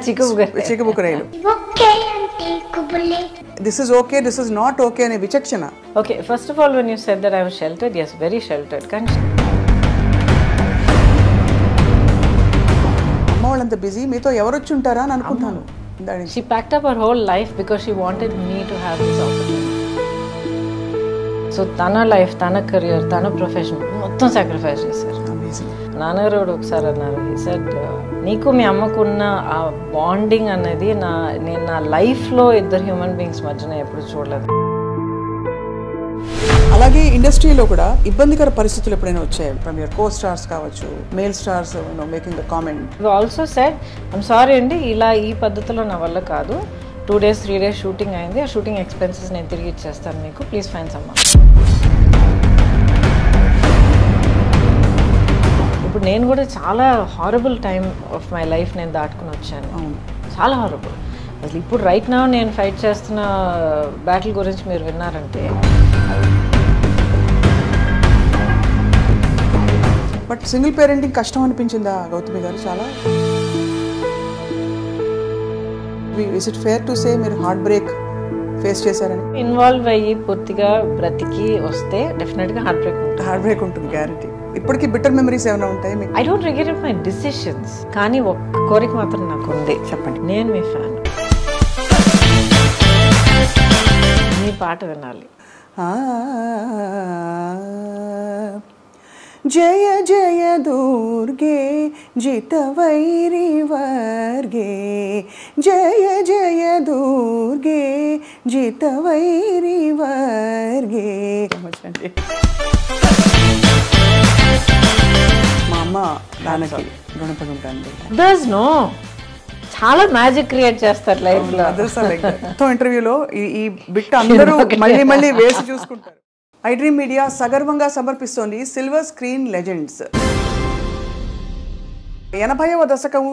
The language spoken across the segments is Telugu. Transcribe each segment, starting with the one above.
చిక్కుబుక్కరైలు. This is okay, this is not okay అనే విచక్షణ. Okay, first of all, when you said that I was sheltered, yes, very sheltered. అమ్మ వాళ్ళంత బిజీ, మీతో ఎవరు వచ్చి ఉంటారా అని అనుకుంటాను. She packed up her whole life because she wanted me to have this opportunity. So తన లైఫ్, తన కెరియర్, తన ప్రొఫెషన్ మొత్తం సాక్రిఫైస్ చేశారు. నాన్నగారు ఒకసారి అన్నారు, he said, నీకు మీ అమ్మకున్న ఆ బాండింగ్ అనేది నేను నా లైఫ్లో ఇద్దరు హ్యూమన్ బీయింగ్స్ మధ్యన ఎప్పుడు చూడలేదు. అలాగే ఇండస్ట్రీలో కూడా ఇబ్బందికర పరిస్థితులు ఎప్పుడైనా వచ్చాయి? ఫ్రమ్ యువర్ కో స్టార్స్ కావచ్చు, male stars making the comment. You also said, I'm sorry అండి, ఇలా ఈ పద్ధతిలో నా వల్ల కాదు, 2 days 3 days షూటింగ్ అయింది, ఆ షూటింగ్ ఎక్స్పెన్సెస్ నేను తిరిగి ఇచ్చేస్తాను మీకు, ప్లీజ్ ఫైన్ సమ్మా. ఇప్పుడు నేను కూడా చాలా horrible time of my life నేను దాటుకుని వచ్చాను. చాలా హారబుల్. అసలు ఇప్పుడు రైట్ నౌ నేను ఫైట్ చేస్తున్న బ్యాటిల్ గురించి మీరు విన్నారంటే. బట్ సింగిల్ పేరెంటింగ్ కష్టం అనిపించిందా గౌతమి గారు? చాలా. Is it fair to say మీరు హార్ట్ బ్రేక్ ఫేస్ చేశారని? ఇన్వాల్వ్ అయ్యి పూర్తిగా బ్రతికి వస్తే డెఫినెట్గా హార్ట్ బ్రేక్ ఉంటుంది గ్యారంటీ. ఇప్పటికీ బిటర్ మెమరీస్ ఏమైనా ఉంటాయి మీకు? I don't regret my decisions, కానీ ఒక్క కోరిక మాత్రం నాకు ఉంది. చెప్పండి. నేను మీ ఫ్యాన్, మీ పాట వినాలి. జయ జయ దుర్గే జితవైరి వర్గే, జయ జయ దుర్గే జితవైరి వర్గే. మా అమ్మ నాన్నకి రుణపడి ఉంటాను. చాలా మ్యాజిక్ క్రియేట్ చేస్తారు లైఫ్ లో. మొత్తం ఇంటర్వ్యూలో ఈ బిట్ అందరూ మళ్ళీ మళ్ళీ వేసి చూసుకుంటారు. ఐ డ్రీమ్ మీడియా సగర్వంగా సమర్పిస్తోంది సిల్వర్ స్క్రీన్ లెజెండ్స్. 80వ దశకం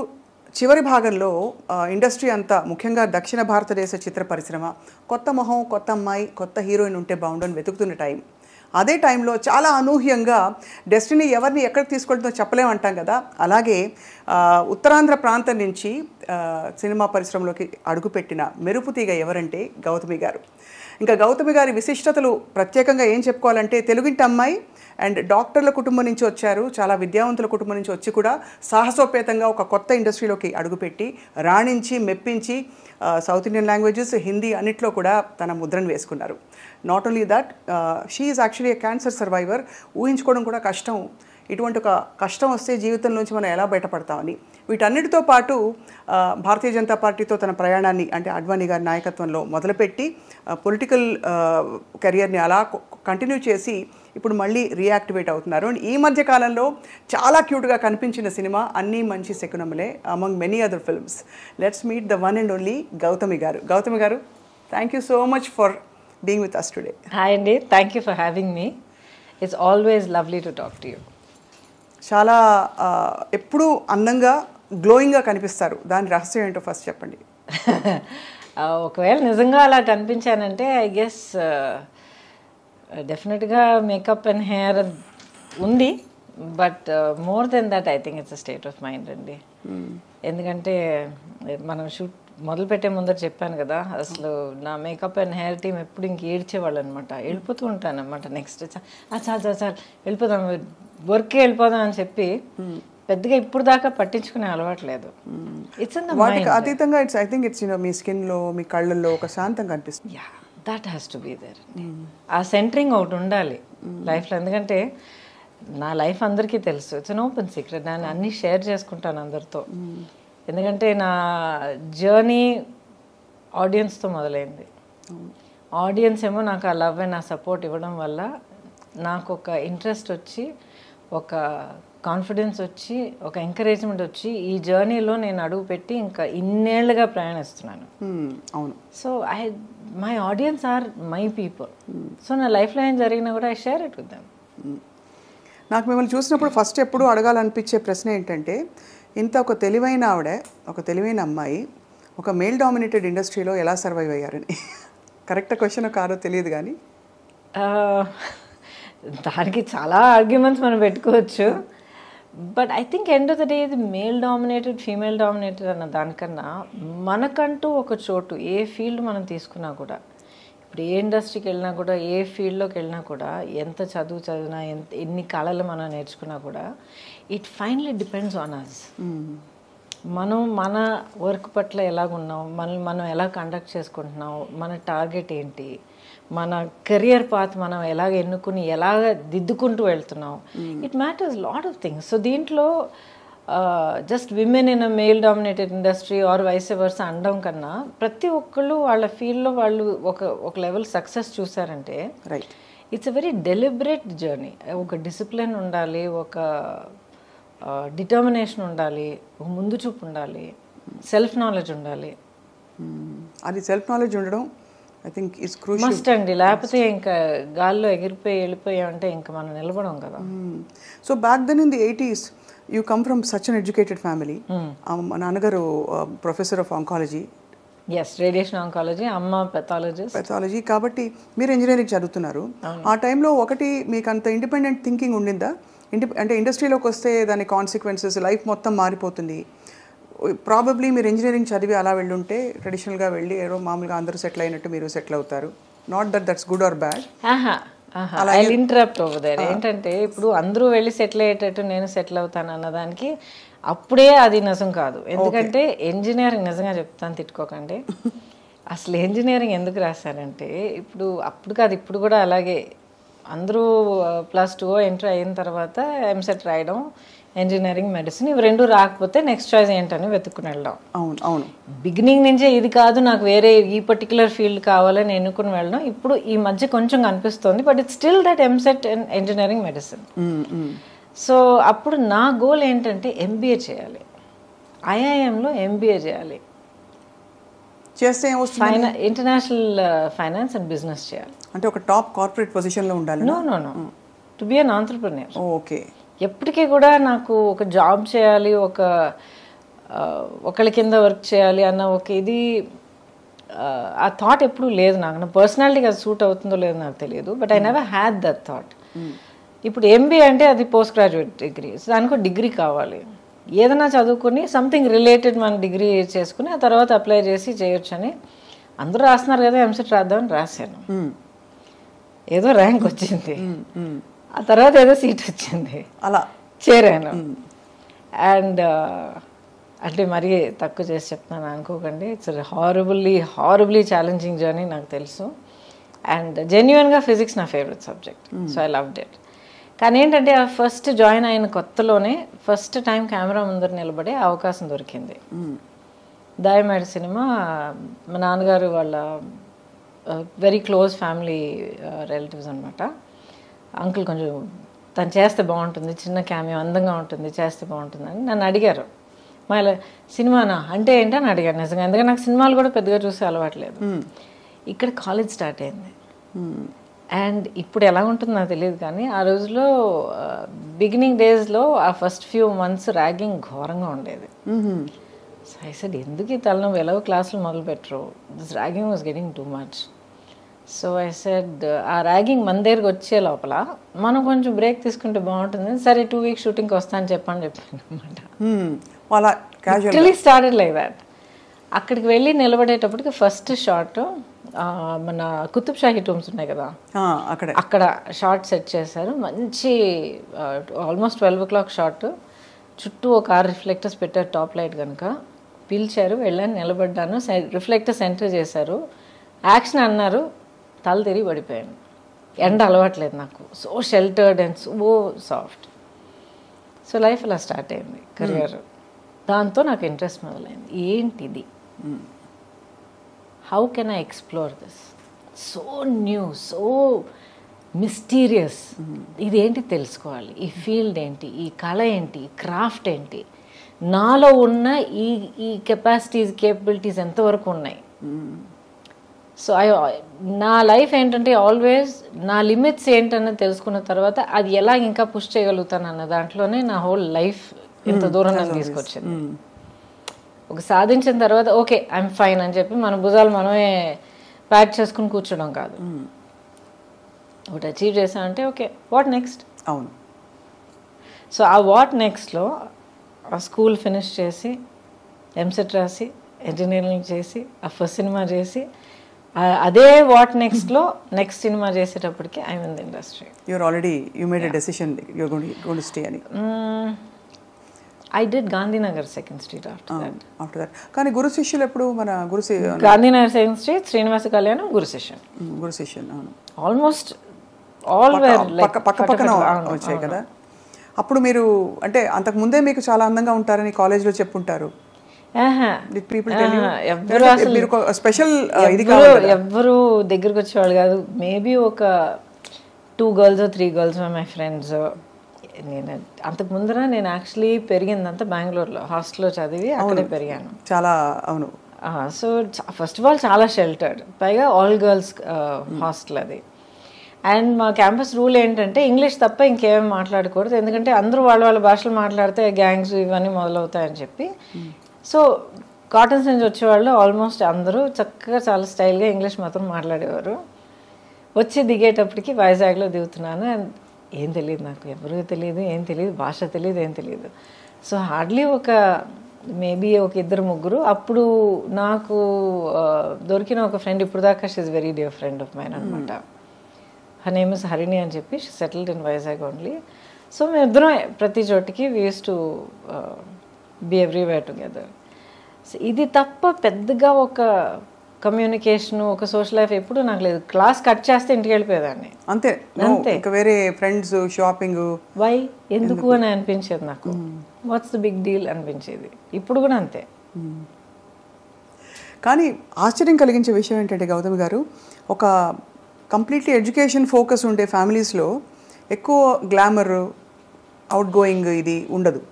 చివరి భాగంలో ఇండస్ట్రీ అంతా, ముఖ్యంగా దక్షిణ భారతదేశ చిత్ర పరిశ్రమ కొత్త మొహం, కొత్త అమ్మాయి, కొత్త హీరోయిన్ ఉంటే బాగుండని వెతుకుతున్న టైం. అదే టైంలో చాలా అనూహ్యంగా డెస్టినీ ఎవరిని ఎక్కడికి తీసుకెళ్తుందో చెప్పలేమంటాం కదా, అలాగే ఉత్తరాంధ్ర ప్రాంతం నుంచి సినిమా పరిశ్రమలోకి అడుగుపెట్టిన మెరుపు తీగ ఎవరంటే గౌతమి గారు. ఇంకా గౌతమి గారి విశిష్టతలు ప్రత్యేకంగా ఏం చెప్పుకోవాలంటే, తెలుగింటి అమ్మాయి అండ్ డాక్టర్ల కుటుంబం నుంచి వచ్చారు, చాలా విద్యావంతుల కుటుంబం నుంచి వచ్చి కూడా సాహసోపేతంగా ఒక కొత్త ఇండస్ట్రీలోకి అడుగుపెట్టి రాణించి మెప్పించి సౌత్ ఇండియన్ లాంగ్వేజెస్, హిందీ అన్నిట్లో కూడా తన ముద్రను వేసుకున్నారు. Not only that, she is actually a cancer survivor. ఊహించుకోవడం కూడా కష్టం, ఇటువంటి ఒక కష్టం వస్తే జీవితంలోంచి మనం ఎలా బయటపడతామని. వీటన్నిటితో పాటు భారతీయ జనతా పార్టీతో తన ప్రయాణాన్ని, అంటే అడ్వాణీ గారి నాయకత్వంలో మొదలుపెట్టి పొలిటికల్ కెరియర్ని అలా కంటిన్యూ చేసి ఇప్పుడు మళ్ళీ రీయాక్టివేట్ అవుతున్నారు. అండ్ ఈ మధ్య కాలంలో చాలా క్యూట్గా కనిపించిన cinema Anni Manchi Sakunamule, among many other films. Let's meet the one and only Gautami garu. Gautami garu, thank you so much for being with us today. Hi అండి, thank you for having me. It's always lovely to talk to you. చాలా ఎప్పుడూ అందంగా, గ్లోయింగ్గా కనిపిస్తారు. దాని రహస్యం ఏంటో ఫస్ట్ చెప్పండి. ఒకవేళ నిజంగా అలా కనిపించానంటే ఐ గెస్ డెఫినెట్గా మేకప్ అండ్ హెయిర్ ఉంది, but more than that I think it's a state of mind అండి. ఎందుకంటే మనం షూట్ మొదలుపెట్టే ముందర చెప్పాను కదా, అసలు నా మేకప్ అండ్ హెయిర్ టీమ్ ఎప్పుడు ఇంక ఏడ్చేవాళ్ళు అనమాట. వెళ్ళిపోతూ ఉంటాను అనమాట. నెక్స్ట్ చాలు వెళ్ళిపోదాం, వర్క్కి వెళ్ళిపోదాం అని చెప్పి పెద్దగా ఇప్పుడు దాకా పట్టించుకునే అలవాట్లేదు. వాటికి అతీతంగా ఇట్స్ ఐ థింక్ ఇట్స్ మీ స్కిన్లో, మీ కళ్ళల్లో ఒక శాంతం కనిపిస్తుంది. Yeah, that has to be there. ఆ సెంటరింగ్ ఒకటి ఉండాలి లైఫ్లో. ఎందుకంటే నా లైఫ్ అందరికీ తెలుసు, ఇట్స్ అన్ ఓపెన్ సీక్రెట్. నేను అన్నీ షేర్ చేసుకుంటాను అందరితో. ఎందుకంటే నా జర్నీ ఆడియన్స్తో మొదలైంది. ఆడియన్స్ ఏమో నాకు ఆ లవ్ అండ్ ఆ సపోర్ట్ ఇవ్వడం వల్ల నాకు ఒక ఇంట్రెస్ట్ వచ్చి, ఒక కాన్ఫిడెన్స్ వచ్చి, ఒక ఎంకరేజ్మెంట్ వచ్చి ఈ జర్నీలో నేను అడుగు పెట్టి ఇంకా ఇన్నేళ్లుగా ప్రయాణిస్తున్నాను. అవును. So my audience are my people. So నా లైఫ్లో ఏం జరిగినా కూడా I share it with them. నాకు మిమ్మల్ని చూసినప్పుడు ఫస్ట్ ఎప్పుడు అడగాలనిపించే ప్రశ్న ఏంటంటే, ఇంత ఒక తెలివైన ఆవిడ, ఒక తెలివైన అమ్మాయి ఒక మేల్ డామినేటెడ్ ఇండస్ట్రీలో ఎలా సర్వైవ్ అయ్యారని. కరెక్ట్ క్వశ్చన్ కాదో తెలియదు కానీ దానికి చాలా ఆర్గ్యుమెంట్స్ మనం పెట్టుకోవచ్చు. But I think end of the day ఇది మేల్ డామినేటెడ్ ఫీమేల్ డామినేటెడ్ అన్న దానికన్నా మనకంటూ ఒక చోటు ఏ ఫీల్డ్ మనం తీసుకున్నా కూడా, ఇప్పుడు ఏ ఇండస్ట్రీకి వెళ్ళినా కూడా, ఏ ఫీల్డ్లోకి వెళ్ళినా కూడా, ఎంత చదువు చదివినా, ఎన్ని కళలు మనం నేర్చుకున్నా కూడా, it finally depends on us. మనం మన వర్క్ పట్ల ఎలాగున్నాం, మనం ఎలా కండక్ట్ చేసుకుంటున్నాం, మన టార్గెట్ ఏంటి, మన కెరియర్ పాత్ మనం ఎలాగ ఎన్నుకుని ఎలాగ దిద్దుకుంటూ వెళ్తున్నాం, it matters lot of things. So దీంట్లో just women in a male dominated industry or vice versa అనడం కన్నా, ప్రతి ఒక్కళ్ళు వాళ్ళ ఫీల్డ్లో వాళ్ళు ఒక లెవెల్ సక్సెస్ చూసారంటే right, it's a very deliberate journey. ఒక డిసిప్లిన్ ఉండాలి, ఒక డిటర్మినేషన్ ఉండాలి, ఒక ముందు చూపు ఉండాలి, సెల్ఫ్ నాలెడ్జ్ ఉండాలి. అది సెల్ఫ్ నాలెడ్జ్ ఉండడం I think is crucial must అండి. లేకపోతే ఇంకా గాల్లో ఎగిరిపోయి వెళ్ళిపోయామంటే ఇంకా మనం నిలబడం కదా. So back then in the 80s you come from such an educated family. మా నాన్నగారు professor of oncology, yes, radiation oncology, అమ్మ పెథాలజీ. కాబట్టి మీరు ఇంజనీరింగ్ చదువుతున్నారు. ఆ టైంలో ఒకటి మీకు అంత ఇండిపెండెంట్ థింకింగ్ ఉండిందా? అంటే ఇండస్ట్రీలోకి వస్తే దాని కాన్సిక్వెన్సెస్, లైఫ్ మొత్తం మారిపోతుంది. ప్రాబబ్లీ మీరు ఇంజనీరింగ్ చదివి అలా వెళ్ళుంటే ట్రెడిషనల్గా వెళ్ళి ఏదో మామూలుగా అందరూ సెటిల్ అయినట్టు మీరు సెటిల్ అవుతారు. Not that's good or bad. I interrupt over there. ఏంటంటే ఇప్పుడు అందరూ వెళ్ళి సెటిల్ అయ్యేటట్టు నేను సెటిల్ అవుతాను అన్నదానికి అప్పుడే అది నిజం కాదు. ఎందుకంటే ఇంజనీరింగ్, నిజంగా చెప్తాను తిట్టుకోకండి, అసలు ఇంజనీరింగ్ ఎందుకు రాశారంటే అప్పుడు కాదు, ఇప్పుడు కూడా అలాగే అందరూ +2 ఎంటర్ అయిన తర్వాత ఎంసెట్ రాయడం, ఇంజనీరింగ్, మెడిసిన్, ఇవి రెండు రాకపోతే నెక్స్ట్ చాయిస్ ఏంటని వెతుక్కుని వెళ్ళడం. అవును, బిగినింగ్ నుంచే ఇది కాదు నాకు వేరే ఈ పర్టికులర్ ఫీల్డ్ కావాలని ఎన్నుకుని వెళ్ళడం ఇప్పుడు ఈ మధ్య కొంచెం కనిపిస్తుంది. But it's still that EAMCET and engineering, medicine. So అప్పుడు నా గోల్ ఏంటంటే ఎంబీఏ చేయాలి, ఐఐఎంలో ఎంబీఏ చేయాలి, చేస్తే ఇంటర్నేషనల్ ఫైనాన్స్ అండ్ బిజినెస్ చేయాలి. అంటే ఒక టాప్ కార్పొరేట్ పొజిషన్లో ఉండాలి. No to be an entrepreneur. Okay. ఎప్పటికీ కూడా నాకు ఒక జాబ్ చేయాలి, ఒకళ్ళ కింద వర్క్ చేయాలి అన్న ఇది ఆ థాట్ ఎప్పుడూ లేదు నాకు. నా పర్సనాలిటీకి అది సూట్ అవుతుందో లేదో నాకు తెలియదు, but I never had that thought. ఇప్పుడు ఎంబీఏ అంటే అది పోస్ట్ గ్రాడ్యుయేట్ డిగ్రీ, దానికి ఒక డిగ్రీ కావాలి. ఏదైనా చదువుకుని సంథింగ్ రిలేటెడ్ మన డిగ్రీ చేసుకుని ఆ తర్వాత అప్లై చేసి చేయొచ్చు అని అందరూ రాస్తున్నారు కదా, ఎంసెట్ రాద్దామని రాశాను. ఏదో ర్యాంక్ వచ్చింది, ఆ తర్వాత ఏదో సీట్ వచ్చింది, అలా చేరాను. అండ్ అంటే మరీ తక్కువ చేసి చెప్తున్నాను అనుకోకండి, ఇట్స్ హారబుల్లీ ఛాలెంజింగ్ జర్నీ, నాకు తెలుసు. అండ్ జెన్యున్గా ఫిజిక్స్ నా favourite subject, so I loved it. కానీ ఏంటంటే ఆ ఫస్ట్ జాయిన్ అయిన కొత్తలోనే ఫస్ట్ టైం కెమెరా ముందర నిలబడే అవకాశం దొరికింది. దాయమేడ సినిమా, మా నాన్నగారు వాళ్ళ వెరీ క్లోజ్ ఫ్యామిలీ రిలేటివ్స్ అనమాట. అంకుల్ కొంచెం తను చేస్తే బాగుంటుంది, చిన్న క్యామియో అందంగా ఉంటుంది, చేస్తే బాగుంటుంది అని నన్ను అడిగారు. మళ్ళీ సినిమానా అంటే ఏంటని అడిగాను నిజంగా, ఎందుకంటే నాకు సినిమాలు కూడా పెద్దగా చూసే అలవాట్లేదు. ఇక్కడ కాలేజ్ స్టార్ట్ అయింది. అండ్ ఇప్పుడు ఎలా ఉంటుందో నాకు తెలియదు, కానీ ఆ రోజులో బిగినింగ్ డేస్లో ఆ ఫస్ట్ ఫ్యూ మంత్స్ ర్యాగింగ్ ఘోరంగా ఉండేది. సో ఐ సెడ్ ఎందుకు ఈ తలనొప్పి, ఎలాగో క్లాసులు మొదలు పెట్టరు, this ragging was getting too much. So I said ఆ ర్యాగింగ్ మన దగ్గరికి వచ్చే లోపల మనం కొంచెం బ్రేక్ తీసుకుంటే బాగుంటుంది, సరే 2 weeks షూటింగ్కి వస్తాను చెప్పాను అనమాట. Started like that. అక్కడికి వెళ్ళి నిలబడేటప్పటికి ఫస్ట్ షాట్ మన కుతుబ్ షాహీ టూమ్స్ ఉన్నాయి కదా, అక్కడ షార్ట్ సెట్ చేశారు. మంచి ఆల్మోస్ట్ 12 o'clock షార్ట్, చుట్టూ ఒక 6 రిఫ్లెక్టర్స్ పెట్టారు, టాప్ లైట్ కనుక. పిలిచారు, వెళ్ళాను, నిలబడ్డాను, రిఫ్లెక్టర్స్ ఎంటర్ చేశారు, యాక్షన్ అన్నారు, తల తిరిగి పడిపోయాను. ఎండ అలవాట్లేదు నాకు, so sheltered and so soft. So life అలా స్టార్ట్ అయింది, కెరియర్. దాంతో నాకు ఇంట్రెస్ట్ మొదలైంది, ఏంటిది, how can I explore this, so new, so mysterious, ఇదేంటి తెలుసుకోవాలి, ఈ ఫీల్డ్ ఏంటి, ఈ కళ ఏంటి, ఈ క్రాఫ్ట్ ఏంటి, నాలో ఉన్న ఈ కెపాసిటీస్, కేపబిలిటీస్ ఎంతవరకు ఉన్నాయి. సో నా లైఫ్ ఏంటంటే ఆల్వేస్ నా లిమిట్స్ ఏంటన్నది తెలుసుకున్న తర్వాత అది ఎలా ఇంకా పుష్ చేయగలుగుతాను అన్న దాంట్లోనే నా హోల్ లైఫ్ ఇంత దూరం నన్ను తీసుకొచ్చింది. ఒక సాధించిన తర్వాత ఓకే ఐఎమ్ ఫైన్ అని చెప్పి మన భుజాలు మనమే ప్యాట్ చేసుకుని కూర్చోడం కాదు. ఒకటి అచీవ్ చేసామంటే ఓకే వాట్ నెక్స్ట్. అవును. సో ఆ వాట్ నెక్స్ట్లో ఆ స్కూల్ ఫినిష్ చేసి ఎంసెట్ రాసి ఇంజనీరింగ్ చేసి ఆ ఫస్ట్ సినిమా చేసి అదే వాట్ నెక్స్ట్లో నెక్స్ట్ సినిమా చేసేటప్పటికి I mean the industry. You're already you made a decision you're going to stay అని. I did Gandhinagar 2nd Street after that. కానీ గురు శిష్యులు ఎప్పుడు మన Gandhinagar 2nd Street, Srinivasa Kalyanam, Guru Session. గురు శిష్యులు ఆల్మోస్ట్ ఆల్ వేర్ లైక్ పక్క పక్కన వచ్చాయి కదా. అప్పుడు మీరు అంటే అంతకు ముందే మీకు చాలా అందంగా ఉంటారని కాలేజ్లో చెప్పుంటారు. ఎవ్వరు దగ్గరకు వచ్చేవాళ్ళు కాదు. మేబీ ఒక 2 girls 3 girls మై ఫ్రెండ్స్. నేను అంతకు ముందర నేను యాక్చువల్లీ పెరిగిందంతా బెంగళూరులో హాస్టల్లో చదివి అక్కడే పెరిగాను. చాలా అవును. సో ఫస్ట్ ఆఫ్ ఆల్ చాలా షెల్టర్డ్, పైగా ఆల్ గర్ల్స్ హాస్టల్ అది. అండ్ మా క్యాంపస్ రూల్ ఏంటంటే ఇంగ్లీష్ తప్ప ఇంకేమీ మాట్లాడకూడదు, ఎందుకంటే అందరూ వాళ్ళ వాళ్ళ భాషలు మాట్లాడితే గ్యాంగ్స్ ఇవన్నీ మొదలవుతాయని చెప్పి. సో కాటన్స్ నుంచి వచ్చేవాళ్ళు ఆల్మోస్ట్ అందరూ చక్కగా చాలా స్టైల్గా ఇంగ్లీష్ మాత్రం మాట్లాడేవారు. వచ్చి దిగేటప్పటికి వైజాగ్లో దిగుతున్నాను. అండ్ ఏం తెలియదు నాకు, ఎవరూ తెలియదు, ఏం తెలియదు, భాష తెలియదు, ఏం తెలియదు. సో హార్డ్లీ ఒక మేబీ ఒక 2-3 అప్పుడు నాకు దొరికిన ఒక ఫ్రెండ్, ఇప్పుడు దాకా she is very dear friend of mine అనమాట. హర్ నేమ్ ఇస్ హరిణి అని చెప్పి, she settled in Vizag only. So మేమిద్దరం ప్రతి చోటికి we used to be everywhere together. So ఇది తప్ప పెద్దగా ఒక కమ్యూనికేషన్, ఒక సోషల్ లైఫ్ ఎప్పుడు నాకు లేదు. క్లాస్ కట్ చేస్తే ఇంటికి వెళ్ళిపోయేదాన్ని అంతే. అంతే, వేరే ఫ్రెండ్స్, షాపింగ్, వై ఎందుకు అని అనిపించేది నాకు. వాట్స్ ద బిగ్ డీల్ అనిపించేది. ఇప్పుడు కూడా అంతే. కానీ ఆశ్చర్యం కలిగించే విషయం ఏంటంటే గౌతమి గారు, ఒక కంప్లీట్లీ ఎడ్యుకేషన్ ఫోకస్ ఉండే ఫ్యామిలీస్లో ఎక్కువ గ్లామర్, అవుట్ గోయింగ్ ఇది ఉండదు.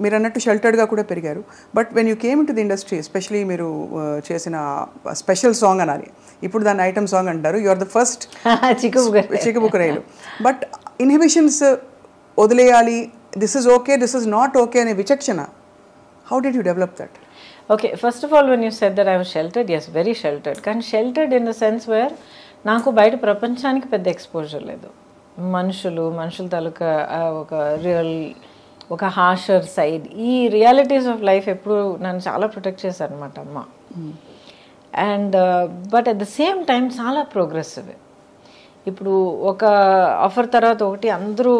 మీరు అన్నట్టు షెల్టర్డ్గా కూడా పెరిగారు. But when you came into the industry, especially మీరు చేసిన స్పెషల్ సాంగ్ అనాలి, ఇప్పుడు దాన్ని ఐటమ్ సాంగ్ అంటారు, యు ఆర్ ద ఫస్ట్ చిక్కుబుక్కరైలు. బట్ ఇన్హిబిషన్స్ వదిలేయాలి, this is okay, this is not okay అనే విచక్షణ, how did you develop that? Okay, first of all when you said that I was sheltered, yes very sheltered. కానీ sheltered in the sense where నాకు బయట ప్రపంచానికి పెద్ద ఎక్స్పోజర్ లేదు. మనుషుల తాలూకా ఒక రియల్, ఒక హార్షర్ సైడ్, ఈ రియాలిటీస్ ఆఫ్ లైఫ్ ఎప్పుడు నన్ను చాలా ప్రొటెక్ట్ చేశారు అనమాట అమ్మ. And but at the same time చాలా ప్రోగ్రెసివ్. ఇప్పుడు ఒక ఆఫర్ తర్వాత ఒకటి అందరూ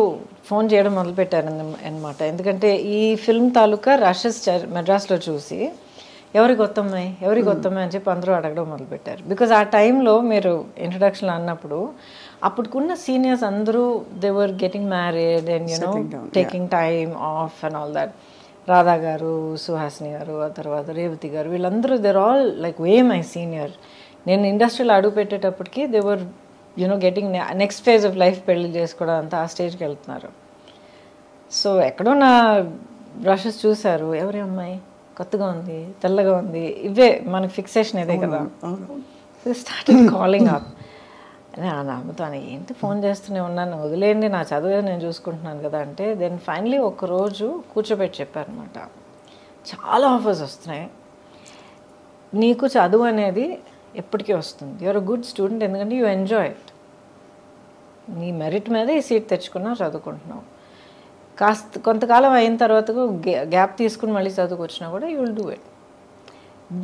ఫోన్ చేయడం మొదలుపెట్టారు అనమాట. ఎందుకంటే ఈ ఫిల్మ్ తాలూకా రషెస్ మెడ్రాస్లో చూసి ఎవరికి కొత్తమ్మాయి అని చెప్పి అందరూ అడగడం మొదలుపెట్టారు. బికాజ్ ఆ టైంలో మీరు ఇంట్రడక్షన్లో అన్నప్పుడు అప్పటికున్న సీనియర్స్ అందరూ they were getting married and you know taking time off and all that. Radha garu, Suhasini garu, ఆ తర్వాత రేవతి గారు, వీళ్ళందరూ they're all like way my senior. నేను ఇండస్ట్రీలో అడుగు పెట్టేటప్పటికి they were you know getting next phase of life, పెళ్లి చేసుకోవడం అంతా ఆ స్టేజ్కి వెళ్తున్నారు. సో ఎక్కడో నా బ్రషెస్ చూశారు, ఎవరి అమ్మాయి కొత్తగా ఉంది, తెల్లగా ఉంది, ఇవే మనకి ఫిక్సేషన్ ఇదే కదా. Started calling up. నమ్ముతాను, ఏంటి ఫోన్ చేస్తూనే ఉన్నాను, వదిలేండి, నా చదువు నేను చూసుకుంటున్నాను కదా అంటే. దెన్ ఫైనలీ ఒకరోజు కూర్చోబెట్టి చెప్పారనమాట, చాలా ఆఫర్స్ వస్తున్నాయి, నీకు చదువు అనేది ఎప్పటికీ వస్తుంది, యూఆర్ అ గుడ్ స్టూడెంట్, ఎందుకంటే యూ ఎంజాయ్ ఇట్, నీ మెరిట్ మీద ఈ సీట్ తెచ్చుకున్నావు, చదువుకుంటున్నావు, కొంతకాలం అయిన తర్వాత గ్యాప్ తీసుకుని మళ్ళీ చదువుకొచ్చినా కూడా you will do it.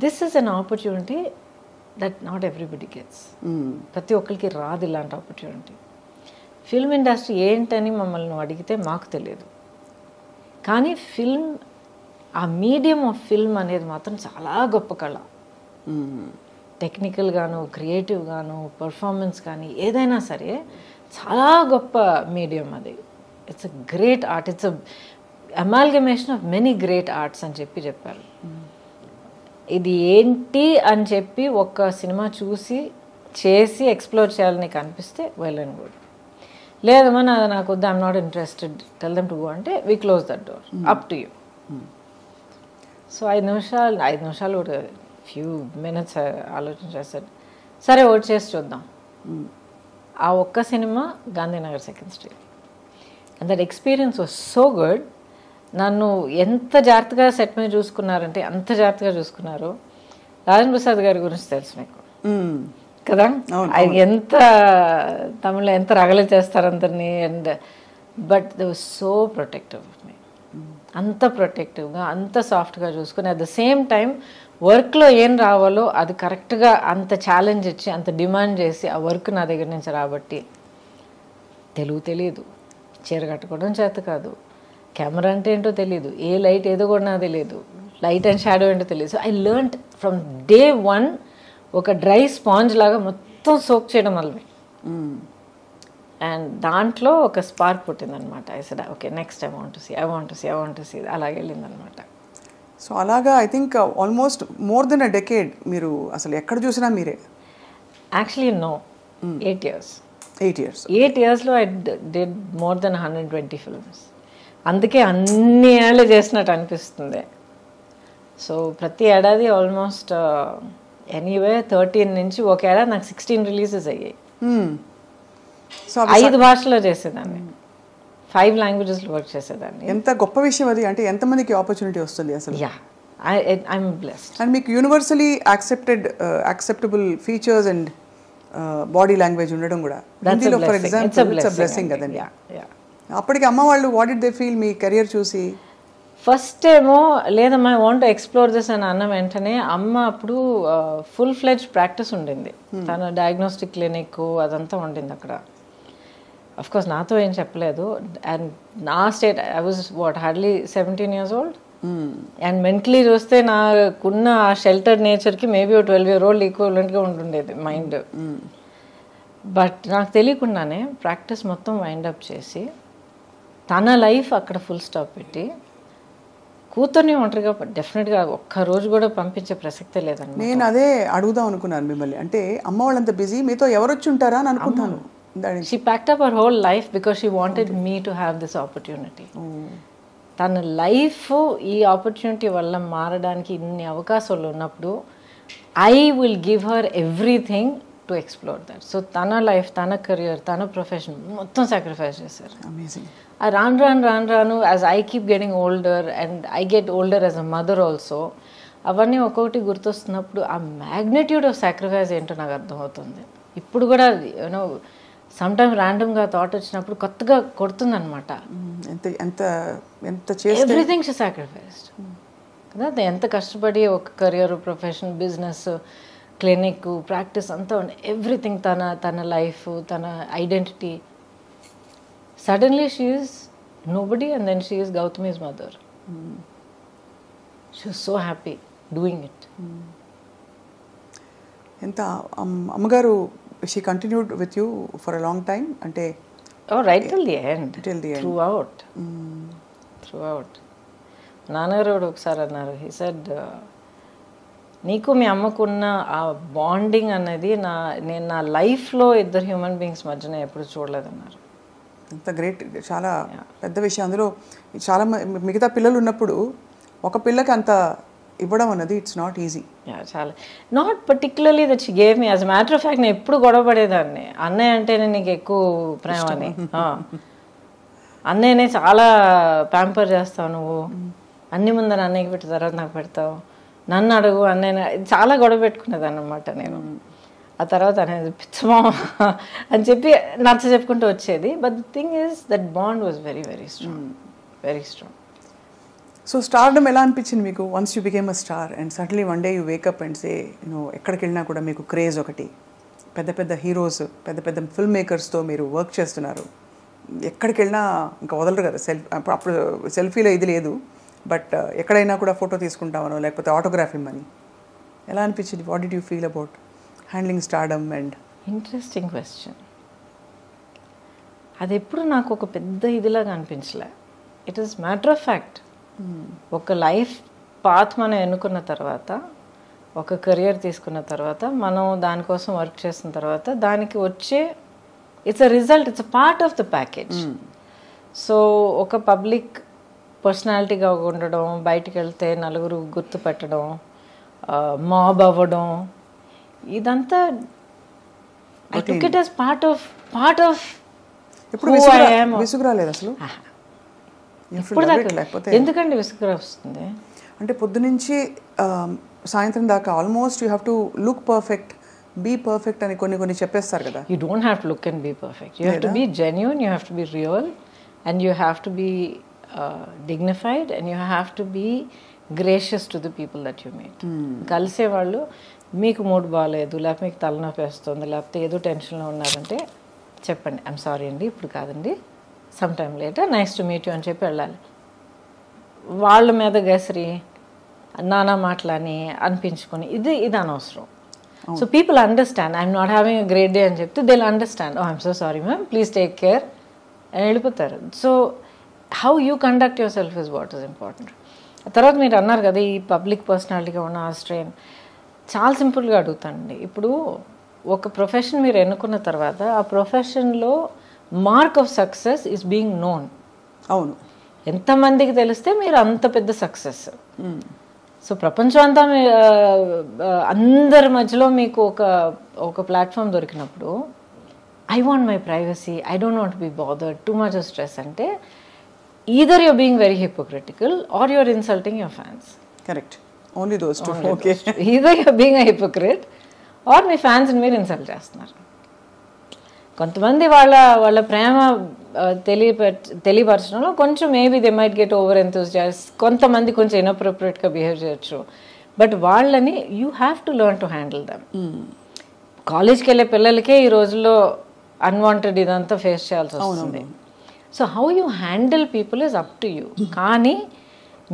This is an opportunity that not everybody gets. ప్రతి ఒక్కరికి రాదు ఇలాంటి ఆపర్చునిటీ. ఫిల్మ్ ఇండస్ట్రీ ఏంటని మమ్మల్ని అడిగితే మాకు తెలియదు, కానీ ఫిల్మ్, ఆ మీడియం ఆఫ్ ఫిల్మ్ అనేది మాత్రం చాలా గొప్ప కళ. టెక్నికల్గాను, క్రియేటివ్గాను, పర్ఫార్మెన్స్ కానీ ఏదైనా సరే చాలా గొప్ప మీడియం అది. It's a great art, it's a amalgamation of many great arts అని చెప్పారు. ఇది ఏంటి అని చెప్పి ఒక సినిమా చూసి చేసి ఎక్స్ప్లోర్ చేయాలని అనిపిస్తే వెల్ అండ్ గుడ్. లేదమ్మా నాకు వద్దు, I'm not interested, tell them to go అంటే we close that door, up to you. So 5 నిమిషాలు ఒక ఫ్యూ మినిట్స్ ఆలోచన చేస్తాడు, సరే ఓట్ చేసి చూద్దాం. ఆ ఒక్క cinema Gandhinagar 2nd Street. And that experience was so good. నన్ను ఎంత జాగ్రత్తగా సెట్ మీద చూసుకున్నారంటే అంత జాగ్రత్తగా చూసుకున్నారు. రాజేంద్ర ప్రసాద్ గారి గురించి తెలుసు మీకు కదా, ఆయన ఎంత తమిళ్లో ఎంత రగలు చేస్తారు అందరినీ. And but they was so protective of me. అంత ప్రొటెక్టివ్గా, అంత సాఫ్ట్గా చూసుకుని, అట్ ద సేమ్ టైం వర్క్లో ఏం రావాలో అది కరెక్ట్గా అంత ఛాలెంజ్ ఇచ్చి, అంత డిమాండ్ చేసి ఆ వర్క్ నా దగ్గర నుంచి రాబట్టి తెలుగు తెలియదు, చీర కట్టుకోవడం చేత కాదు, కెమెరా అంటే ఏంటో తెలియదు, ఏ లైట్ ఏదో కూడా నాకు తెలియదు, లైట్ అండ్ షాడో ఏంటో తెలియదు. So I learned from day 1 ఒక డ్రై స్పాంజ్ లాగా మొత్తం సోక్ చేయడం వల్లే. అండ్ దాంట్లో ఒక స్పార్క్ పుట్టిందనమాట. I said okay next I want to see అలాగే వెళ్ళిందనమాట. సో అలాగా I think almost more than a decade మీరు అసలు ఎక్కడ చూసినా మీరే. Actually no, 8 years. 8 yearsలో I did more than 120 films. అందుకే అన్ని ఏళ్ళు చేసినట్టు అనిపిస్తుంది. సో ప్రతి ఏడాది ఆల్మోస్ట్ ఎనీవే 13 నుంచి ఒక ఏడాది నాకు 16 రిలీజెస్ అయ్యాయి. సో 5 భాషల్లో చేసేదాన్ని, 5 languagesలో వర్క్ చేసేదాన్ని. ఎంత గొప్ప విషయం అది. అంటే ఎంతమందికి ఆపర్చునిటీ వస్తుంది అసలు. Yeah, I'm blessed. అండ్ మీకు universally acceptable features and body language ఉండడం కూడా హిందీలో for example it's a blessing కదండి. అప్పటికి అమ్మ వాళ్ళు what did they feel me career చూసి? ఫస్ట్ ఏమో లేదమ్మా I want to explore this అని అన్న వెంటనే అమ్మ అప్పుడు ఫుల్ ఫ్లెడ్జ్ ప్రాక్టీస్ ఉండింది. తన డయాగ్నోస్టిక్ క్లినిక్ అదంతా ఉండింది అక్కడ. అఫ్ కోర్స్ నాతో ఏం చెప్పలేదు. అండ్ నా state I was hardly 17 years old. And mentally చూస్తే నాకున్న ఆ షెల్టర్డ్ నేచర్కి మేబీ 12 year old ఈక్వలెంట్గా ఉంటుండేది మైండ్. బట్ నాకు తెలియకుండానే ప్రాక్టీస్ మొత్తం వైండప్ చేసి తన లైఫ్ అక్కడ ఫుల్ స్టాప్ పెట్టి కూతుర్ని ఒంటరిగా డెఫినెట్గా ఒక్కరోజు కూడా పంపించే ప్రసక్తే లేదండి. నేను అదే అడుగుదాం అనుకున్నాను మిమ్మల్ని. అంటే అమ్మ వాళ్ళంత బిజీ, మీతో ఎవరు వచ్చి ఉంటారా అని అనుకుంటాను. She packed up her whole life because she wanted me to have this opportunity. తన లైఫ్ ఈ ఆపర్చునిటీ వల్ల మారడానికి ఇన్ని అవకాశాలు ఉన్నప్పుడు I will give her everything to explore that. So తన లైఫ్, తన కెరియర్, తన ప్రొఫెషన్ మొత్తం సాక్రిఫైస్ చేశారు. రాను as I keep getting older and I get older as a mother also, అవన్నీ ఒక్కొక్కటి గుర్తొస్తున్నప్పుడు ఆ మ్యాగ్నిట్యూడ్ ఆఫ్ సాక్రిఫైస్ ఏంటో నాకు అర్థమవుతుంది. ఇప్పుడు కూడా యూనో సమ్టైమ్ ర్యాండమ్గా థాట్ వచ్చినప్పుడు కొత్తగా కొడుతుందనమాట. ఎవ్రీథింగ్ షీ సాక్రిఫైస్డ్ కదా. ఎంత కష్టపడి ఒక career, profession, business, clinic, practice అంతా ఎవ్రీథింగ్, తన లైఫ్, తన identity. Suddenly she is nobody and then she is Gautami's mother. She is so happy doing it. ఎంత అమ్మగారు she continued with you for a long time? Ante right till the end throughout నాన్నగారు ఒకసారి అన్నారు, he said నీకు మీ అమ్మకున్న ఆ బాండింగ్ అనేది నేను నా లైఫ్లో ఇద్దరు హ్యూమన్ బీయింగ్స్ మధ్యన ఎప్పుడు చూడలేదన్నారు. అంత గ్రేట్, చాలా పెద్ద విషయం. అందులో చాలా మిగతా పిల్లలు ఉన్నప్పుడు ఒక పిల్లకి అంత ఇవ్వడం అన్నది ఇట్స్ నాట్ ఈజీ. చాలా not particularly that she gave me. As matter of fact నేను ఎప్పుడు గొడవ పడేదాన్ని, అన్నయ్య అంటేనే నీకు ఎక్కువ ప్రేమ అని. అన్నయ్యనే చాలా ప్యాంపర్ చేస్తావు నువ్వు, అన్ని ముందర అన్నయ్యకి పెట్టిన తర్వాత నాకు పెడతావు, నన్ను అడుగు అన్నయ్య, చాలా గొడవ పెట్టుకునేదాన్ని అనమాట నేను. ఆ తర్వాత అనేది పిచ్చమా అని చెప్పి నచ్చ చెప్పుకుంటూ వచ్చేది. But the thing is that bond was very very strong, very strong. So stardom ఎలా అనిపించింది మీకు once you became a star and suddenly one day you wake up and say ఎక్కడికి వెళ్ళినా కూడా మీకు క్రేజ్ ఒకటి, పెద్ద పెద్ద హీరోస్, పెద్ద పెద్ద ఫిల్మ్ మేకర్స్తో మీరు వర్క్ చేస్తున్నారు, ఎక్కడికి వెళ్ళినా ఇంకా వదలరు కదా. అప్పుడు సెల్ఫీలో ఇది లేదు, బట్ ఎక్కడైనా కూడా ఫోటో తీసుకుంటామనో లేకపోతే ఆటోగ్రాఫ్ ఇమ్మని. ఎలా అనిపించింది? What did you feel about handling stardom? And interesting question. అది ఎప్పుడు నాకు ఒక పెద్ద ఇదిలాగా అనిపించలే. It is matter of fact. ఒక లైఫ్ పాత్ మనం ఎన్నుకున్న తర్వాత, ఒక కెరియర్ తీసుకున్న తర్వాత, మనం దానికోసం వర్క్ చేసిన తర్వాత దానికి వచ్చే it's a result, it's a part of the package. So ఒక పబ్లిక్ పర్సనాలిటీగా ఉండడం, బయటికి వెళ్తే నలుగురు గుర్తుపెట్టడం, మాబ్ అవ్వడం, ఇదంతా I took it as part of ఎప్పుడు విసుగు రాలేదు అసలు? ఎందుకండి విసుగు వస్తుంది? అంటే పొద్దునుంచి సాయంత్రం దాకా almost you have to look perfect, be perfect అని కొన్ని చెప్పేస్తారు కదా. You don't have to look and be perfect. You have to be genuine, you have to be real, and you have to be dignified and you have to be gracious to the people that you meet. కలిసేవాళ్ళు మీకు మూడ్ బాగాలేదు, లేకపోతే మీకు తలనొప్పి వేస్తుంది, లేకపోతే ఏదో టెన్షన్లో ఉన్నారంటే చెప్పండి, ఐమ్ సారీ అండి ఇప్పుడు కాదండి, some time later, nice to meet you అని చెప్పి వెళ్ళాలి. వాళ్ళ మీద గసిరి నానా మాటలని అనిపించుకొని ఇది అనవసరం. So people understand I'm not having a great day అని చెప్తే they will understand, oh I'm so sorry ma'am, please take care అని వెళ్ళిపోతారు. So how you conduct yourself is what is important. తర్వాత మీరు అన్నారు కదా ఈ పబ్లిక్ పర్సనాలిటీగా ఉన్న ఆ స్ట్రెయిన్, చాలా సింపుల్గా అడుగుతానండి. ఇప్పుడు ఒక ప్రొఫెషన్ మీరు ఎన్నుకున్న తర్వాత ఆ ప్రొఫెషన్లో mark of success is being known. అవును, ఎంతమందికి తెలిస్తే మీరు అంత పెద్ద సక్సెస్. సో ప్రపంచం అంతా అందరి మధ్యలో మీకు ఒక ప్లాట్ఫామ్ దొరికినప్పుడు I want my privacy, I don't want be bothered, too much of stress అంటే either you're being very hypocritical or you're insulting your fans. Correct, only those two. Okay, either you're being a hypocrite or మీ ఫ్యాన్స్ని మీరు ఇన్సల్ట్ చేస్తున్నారు. కొంతమంది వాళ్ళ ప్రేమ తెలియపరచడంలో కొంచెం maybe they might get over enthusiastic, కొంతమంది కొంచెం ఇన్అప్రోప్రియేట్గా బిహేవ్ చేయొచ్చు. బట్ వాళ్ళని you have to learn to handle them. కాలేజ్కి వెళ్ళే పిల్లలకే ఈ రోజుల్లో అన్వాంటెడ్ ఇదంతా ఫేస్ చేయాల్సి వస్తుంది. So how you handle people is up to you. కానీ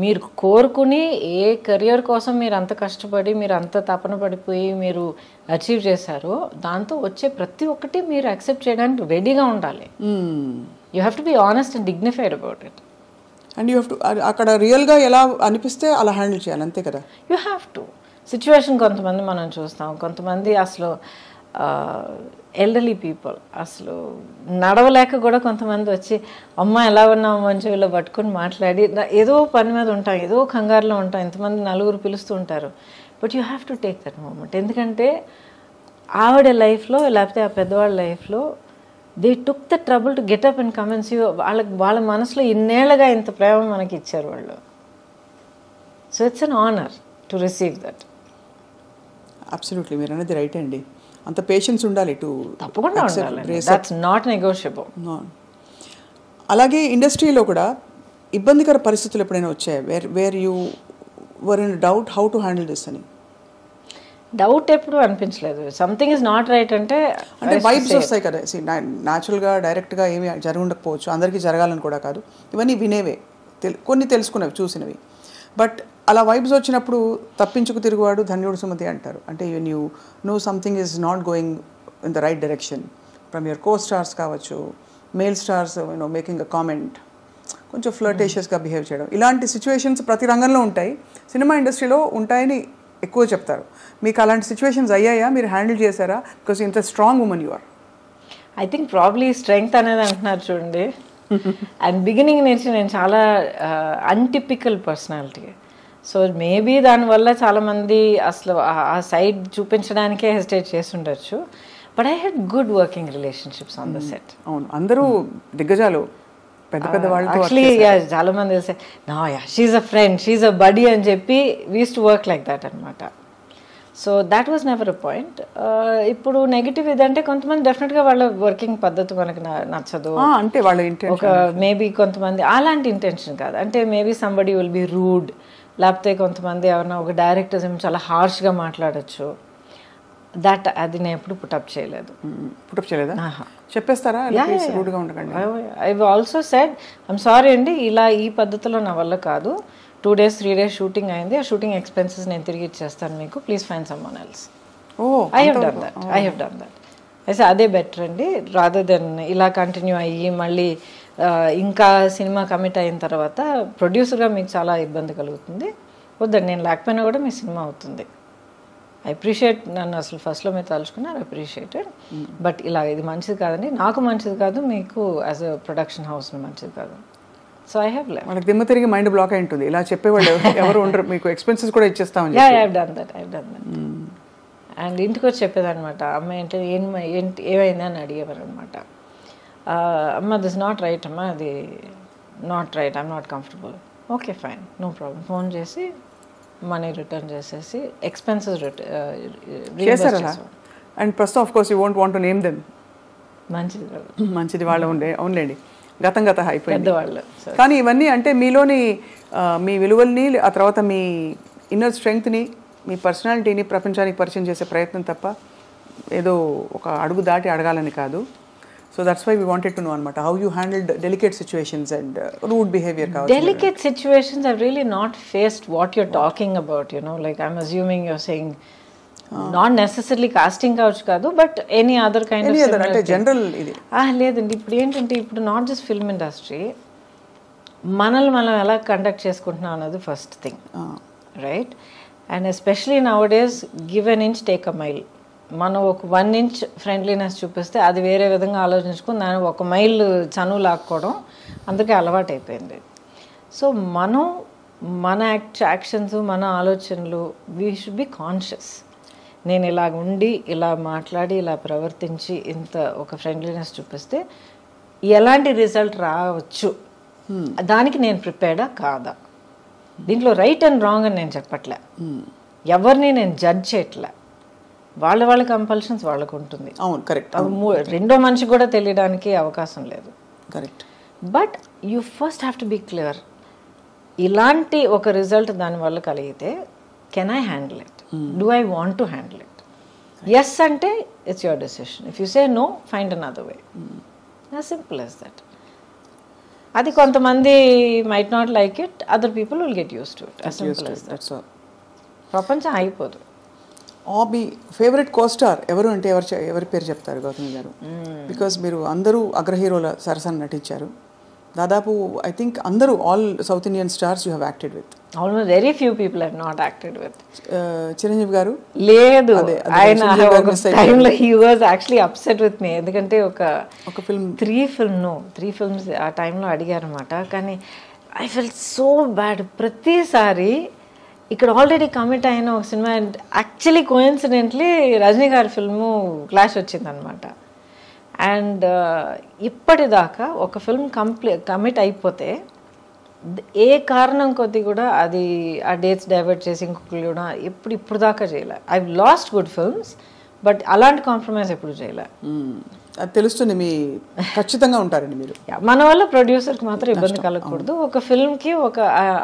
మీరు కోరుకుని ఏ కెరియర్ కోసం మీరు అంత కష్టపడి మీరు అంత తపన పడిపోయి మీరు అచీవ్ చేశారో దాంతో వచ్చే ప్రతి ఒక్కటి మీరు యాక్సెప్ట్ చేయడానికి రెడీగా ఉండాలి. You have to be honest and dignified about it. And you have to అక్కడ రియల్గా ఎలా అనిపిస్తే అలా హ్యాండిల్ చేయాలి, అంతే కదా. You have to. సిచ్యువేషన్ కొంతమంది మనం చూస్తాం, కొంతమంది అసలు ఎల్డర్లీ పీపుల్ అసలు నడవలేక కూడా కొంతమంది వచ్చి అమ్మ ఎలా ఉన్నావు మంచి వీళ్ళు పట్టుకొని మాట్లాడి ఏదో పని మీద ఉంటాం, ఏదో కంగారులో ఉంటాం, ఇంతమంది నలుగురు పిలుస్తూ ఉంటారు. But you have to take that moment. ఎందుకంటే ఆవిడ లైఫ్లో లేకపోతే ఆ పెద్దవాళ్ళ లైఫ్లో they took the trouble to get up and commence you. వాళ్ళ మనసులో ఇన్నేళ్ళగా ఇంత ప్రేమ మనకి ఇచ్చారు వాళ్ళు. So it's an honour to receive that. Absolutely, మీరు అనేది రైట్ అండి. అంత పేషెన్స్ ఉండాలి టు తప్పకుండా ఉండాలి. That's not negotiable. అలాగే ఇండస్ట్రీలో కూడా ఇబ్బందికర పరిస్థితులు ఎప్పుడైనా వచ్చాయి where you were in doubt how to handle this అని? డౌట్ ఎప్పుడు అనిపించలేదు. సంథింగ్ ఇస్ నాట్ రైట్ అంటే వైబ్స్ వస్తాయి కదా. న్యాచురల్గా డైరెక్ట్గా ఏమి జరగకపోవచ్చు, అందరికీ జరగాలని కూడా కాదు, ఇవన్నీ వినేవే, కొన్ని తెలుసుకునేవి, చూసినవి. బట్ అలా వైబ్స్ వచ్చినప్పుడు తప్పించుకు తిరుగువాడు ధన్యుడు సుమతి అంటారు. అంటే you know something is not going in the right direction from your co stars కావచ్చు, male stars making a comment, కొంచెం ఫ్లర్టేషియస్గా బిహేవ్ చేయడం, ఇలాంటి సిచ్యువేషన్స్ ప్రతి రంగంలో ఉంటాయి, సినిమా ఇండస్ట్రీలో ఉంటాయని ఎక్కువ చెప్తారు. మీకు అలాంటి సిచ్యువేషన్స్ అయ్యాయా? మీరు హ్యాండిల్ చేశారా? బికాస్ ఇంత strong woman you are. I think probably strength అనేది అంటున్నారు చూడండి. అండ్ బిగినింగ్ నుంచి నేను చాలా అన్టిపికల్ పర్సనాలిటీ. సో మేబీ దానివల్ల చాలామంది అసలు ఆ సైడ్ చూపించడానికే హెసిటేట్ చేసి ఉండొచ్చు. But I had good working relationships on the set. అవును, అందరూ దిగ్గజాలు పెద్ద పెద్ద వాళ్ళు. యాక్చువల్లీ చాలా మంది no yeah she's a friend, she's a buddy అని చెప్పి we used to work like that అనమాట. So that was never a point. ఇప్పుడు నెగిటివ్ ఇదంటే కొంతమంది డెఫినెట్గా వాళ్ళ వర్కింగ్ పద్ధతి మనకు నచ్చదు అంటే వాళ్ళ ఒక మేబీ కొంతమంది అలాంటి ఇంటెన్షన్ కాదు, అంటే maybe somebody will be rude, లేకపోతే కొంతమంది ఎవరైనా ఒక డైరెక్టర్స్ ఏమో చాలా హార్ష్గా మాట్లాడచ్చు. అది నేను ఎప్పుడు పుటప్ చేయలేదు. పుటప్ చేయలేదా? చెప్పేస్తారా రూడ్గా ఉండకండి? I also said I'm sorry అండి, ఇలా ఈ పద్ధతిలో నా వల్ల కాదు, 2 days 3 days షూటింగ్ అయింది, ఆ షూటింగ్ ఎక్స్పెన్సెస్ నేను తిరిగి ఇచ్చేస్తాను మీకు, please find someone else. I have done that. అయితే అదే బెటర్ అండి, రాదర్ దెన్ ఇలా కంటిన్యూ అయ్యి మళ్ళీ ఇంకా సినిమా కమిట్ అయిన తర్వాత ప్రొడ్యూసర్గా మీకు చాలా ఇబ్బంది కలుగుతుంది. వద్దండి, నేను లేకపోయినా కూడా మీ సినిమా అవుతుంది. ఐ అప్రిషియేట్, నన్ను అసలు ఫస్ట్లో మీరు తలుచుకున్నారు, అప్రిషియేటెడ్. బట్ ఇలా ఇది మంచిది కాదండి, నాకు మంచిది కాదు, మీకు యాజ్ అ ప్రొడక్షన్ హౌస్ మంచిది కాదు. So I have left. మనకి దిమ్మ తిరిగి మైండ్ బ్లాక్ అయి ఉంటుంది, ఇలా చెప్పేవాళ్ళు ఎవరు ఉండరు, మీకు ఎక్స్పెన్సెస్ కూడా ఇచ్చేస్తామని. I have done that. And ఇంటికి వచ్చి చెప్పేదనమాట, అమ్మాయి అంటే ఏమైంది అని అడిగేవారు అనమాట. అమ్మ దిస్ నాట్ రైట్, అమ్మ అది not right, I'm not comfortable. Okay fine, no problem. Phone చేసి మనీ రిటర్న్ చేసేసి ఎక్స్పెన్సెస్ చేశారా? అండ్ ప్రస్తుతం of course you won't want to name them. మంచిది మంచిది వాళ్ళ ఉండే అవునులేండి. గతం అయిపోయింది పెద్దవాళ్ళు. కానీ ఇవన్నీ అంటే మీలోని మీ విలువల్ని ఆ తర్వాత మీ ఇన్నర్ స్ట్రెంగ్త్ని మీ పర్సనాలిటీని ప్రపంచానికి పరిచయం చేసే ప్రయత్నం తప్ప ఏదో ఒక అడుగు దాటి అడగాలని కాదు. So that's why we wanted to know అనమాట how you handled delicate situations and rude behaviour కావచ్చు. Delicate situations I've really not faced what you're talking about, you know, like I'm assuming you're saying not necessarily casting couch కాదు, but any other kind of similar అంటే జనరల్ ఇది లేదండి. ఇప్పుడు ఏంటంటే ఇప్పుడు నాట్ జస్ట్ ఫిల్మ్ ఇండస్ట్రీ, మనల్ని మనం ఎలా కండక్ట్ చేసుకుంటున్నాం అన్నది first thing, right? And especially now days give an inch take a mile. మనం ఒక 1 ఇంచ్ ఫ్రెండ్లీనెస్ చూపిస్తే అది వేరే విధంగా ఆలోచించుకుని దాన్ని 1 మైల్ చనువు లాక్కోవడం అందరికీ అలవాటు అయిపోయింది. సో మనం మన యాక్షన్స్ మన ఆలోచనలు వీ షుడ్ బి కాన్షియస్. నేను ఇలా ఉండి ఇలా మాట్లాడి ఇలా ప్రవర్తించి ఇంత ఒక ఫ్రెండ్లీనెస్ చూపిస్తే ఎలాంటి రిజల్ట్ రావచ్చు, దానికి నేను ప్రిపేర్డా కాదా? దీంట్లో రైట్ అండ్ రాంగ్ అని నేను చెప్పట్లే, ఎవరిని నేను జడ్జ్ చేయట్లే. వాళ్ళ కంపల్షన్స్ వాళ్ళకు ఉంటుంది. అవును, కరెక్ట్. రెండో మనిషి కూడా తెలియడానికి అవకాశం లేదు. Correct. But you first have to be clear. ఇలాంటి ఒక రిజల్ట్ దానివల్ల కలిగితే can I handle it, do I want to handle it? Yes అంటే it's your decision. If you say no, find another way. As simple as that. అది కొంతమంది might not like it, other people will get use to it. As simple as that. ప్రపంచం అయిపోదు. మీ ఫేవరెట్ కోస్టార్ ఎవరు అంటే ఎవరి పేరు చెప్తారు గౌతమి గారు? బికాజ్ మీరు అందరూ అగ్రహీరోల సరసన నటించారు. దాదాపు ఐ థింక్ అందరూ all South Indian stars you have acted with. Almost very few people have not acted with. Chiranjeevi garu లేదు, ఆయన టైంలో he was actually upset with me. ఎందుకంటే ఒక ఫిల్మ్ 3 ఫిల్మ్స్ ఆ టైంలో అడిగారు అనమాట. కానీ ఐ ఫెల్ట్ సో బ్యాడ్. ప్రతిసారి ఇక్కడ ఆల్రెడీ కమిట్ అయిన ఒక సినిమా, యాక్చువల్లీ కోఇన్సిడెంట్లీ రజనీ గారి ఫిల్ము క్లాష్ వచ్చిందనమాట. అండ్ ఇప్పటిదాకా ఒక ఫిల్మ్ కమిట్ అయిపోతే ఏ కారణం కొద్ది కూడా అది ఆ డేట్స్ డైవర్ట్ చేసి ఇంకొకరు కూడా ఇప్పుడు దాకా చేయలే. I last good films, but అలాంటి కాంప్రమైజ్ ఎప్పుడు చేయలే. అది తెలుస్తుంది, మీ ఖచ్చితంగా ఉంటారండి మీరు. మన వల్ల ప్రొడ్యూసర్కి మాత్రం ఇబ్బంది కలగకూడదు. ఒక ఫిల్మ్కి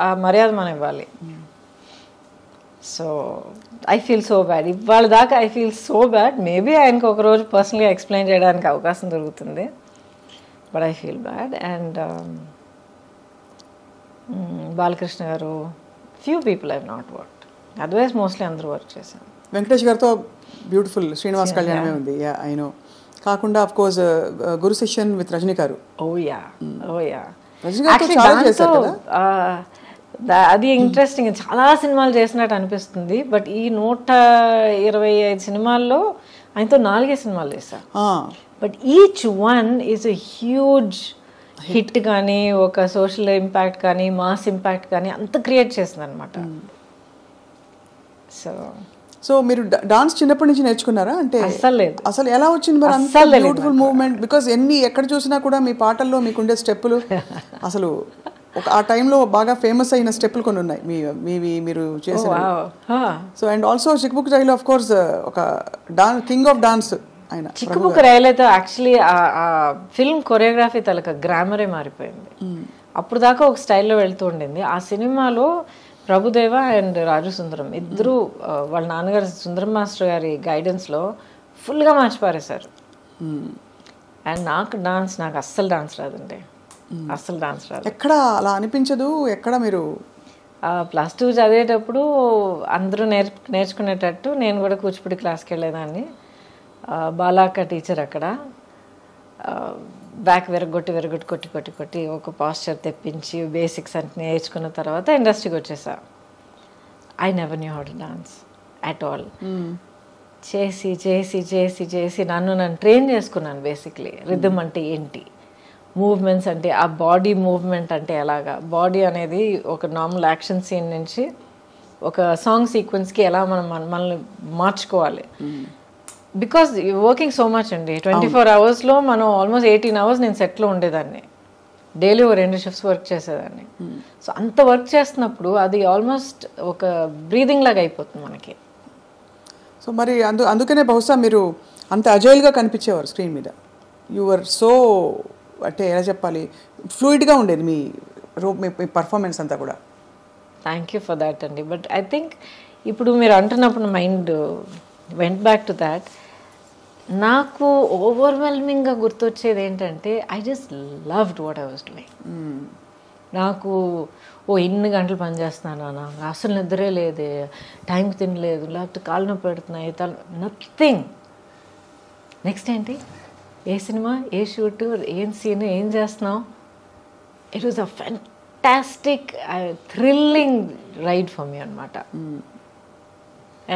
ఆ మర్యాద మనం ఇవ్వాలి. So I feel so bad. ఇవాళ దాకా I feel so bad. Maybe ఆయనకు ఒకరోజు పర్సనల్గా ఎక్స్ప్లెయిన్ చేయడానికి అవకాశం దొరుకుతుంది, but I feel bad. And Balakrishna garu, few people I not worked, otherwise mostly అందరూ వర్క్ చేశాను. వెంకటేష్ గారితో బ్యూటిఫుల్ శ్రీనివాస్ కళ్యాణమే ఉంది, ఐ నో. కాకుండా of course Guru Sishyan with Rajini garu. Rajini గారితో చాలా చేశారు కదా. అది ఇంట్రెస్టింగ్. చాలా సినిమాలు చేసినట్టు అనిపిస్తుంది, బట్ ఈ 125 సినిమాల్లో ఆయనతో 4 సినిమాలు చేశాను. But each one is a huge hit. కానీ ఒక సోషల్ ఇంపాక్ట్ కానీ మాస్ ఇంపాక్ట్ కానీ అంత క్రియేట్ చేసింది అనమాట. సో మీరు డాన్స్ చిన్నప్పటి నుంచి నేర్చుకున్నారా? అంటే అసలు ఎలా వచ్చింది మరి అంత బ్యూటిఫుల్ మూవ్మెంట్? బికాస్ ఎక్కడ చూసినా కూడా మీ పాటల్లో మీకుండే స్టెప్పులు అసలు ఆ టైంలో బాగా ఫేమస్ అయిన స్టెప్పులు కొన్ని ఉన్నాయి మీరు చేసిన. So and also Chikbuk Railu of course ఒక కింగ్ ఆఫ్ డాన్స్ ఆయన. చిక్బుక్ రైలు అయితే యాక్చువల్లీ ఆ ఫిల్మ్ కొరియోగ్రఫీ తలక గ్రామరే మారిపోయింది. అప్పుడు దాకా ఒక స్టైల్లో వెళ్తూ ఉండింది. ఆ సినిమాలో ప్రభుదేవ అండ్ రాజు సుందరం ఇద్దరు వాళ్ళ నాన్నగారు సుందరం మాస్టర్ గారి గైడెన్స్లో ఫుల్గా మార్చిపారేశారు. అండ్ నాకు అస్సలు డాన్స్ రాదండి, అస్సలు డాన్స్ రాదు. ఎక్కడ అలా అనిపించదు? ఎక్కడ మీరు +2 చదివేటప్పుడు అందరూ నేర్చుకునేటట్టు నేను కూడా కూచిపూడి క్లాస్కి వెళ్ళేదాన్ని. బాలాక్క టీచర్ అక్కడ బ్యాక్ కొట్టి ఒక పాస్చర్ తెప్పించి బేసిక్స్ అంటే నేర్చుకున్న తర్వాత ఇండస్ట్రీకి వచ్చేసా. I never knew how to dance at all. చేసి చేసి చేసి చేసి నన్ను ట్రైన్ చేసుకున్నాను. బేసిక్లీ రిథమ్ అంటే ఏంటి, మూవ్మెంట్స్ అంటే ఆ బాడీ మూవ్మెంట్ అంటే ఎలాగా, బాడీ అనేది ఒక నార్మల్ యాక్షన్ సీన్ నుంచి ఒక సాంగ్ సీక్వెన్స్కి ఎలా మనల్ని మార్చుకోవాలి. బికాస్ వర్కింగ్ సో మచ్ అండి, 24 అవర్స్లో మనం ఆల్మోస్ట్ 18 అవర్స్ నేను సెట్లో ఉండేదాన్ని. డైలీ 2 షిఫ్ట్స్ వర్క్ చేసేదాన్ని. సో అంత వర్క్ చేస్తున్నప్పుడు అది ఆల్మోస్ట్ ఒక బ్రీదింగ్ లాగా అయిపోతుంది మనకి. సో మరి అందుకనే బహుశా మీరు అంత అజైల్గా కనిపించేవారు స్క్రీన్ మీద. యు వర్ సో అంటే ఎలా చెప్పాలి, ఫ్లూయిడ్గా ఉండేది మీ మీ పర్ఫార్మెన్స్ అంతా కూడా. థ్యాంక్ యూ ఫర్ దాట్ అండి. బట్ ఐ థింక్ ఇప్పుడు మీరు అంటున్నప్పుడు mind went back to that. నాకు ఓవర్వెల్మింగ్గా గుర్తొచ్చేది ఏంటంటే I just loved what I was doing. నాకు ఇన్ని గంటలు పనిచేస్తున్నాను నాకు అసలు నిద్రే లేదే, టైంకి తినలేదు, లేకపోతే కాళ్ళు నొప్పి పెడుతున్నాయి, నథింగ్. నెక్స్ట్ ఏంటి, ఏ సినిమా, ఏ షూటు, ఏం సీన్, ఏం చేస్తున్నావు. It was a fantastic thrilling ride for me అనమాట.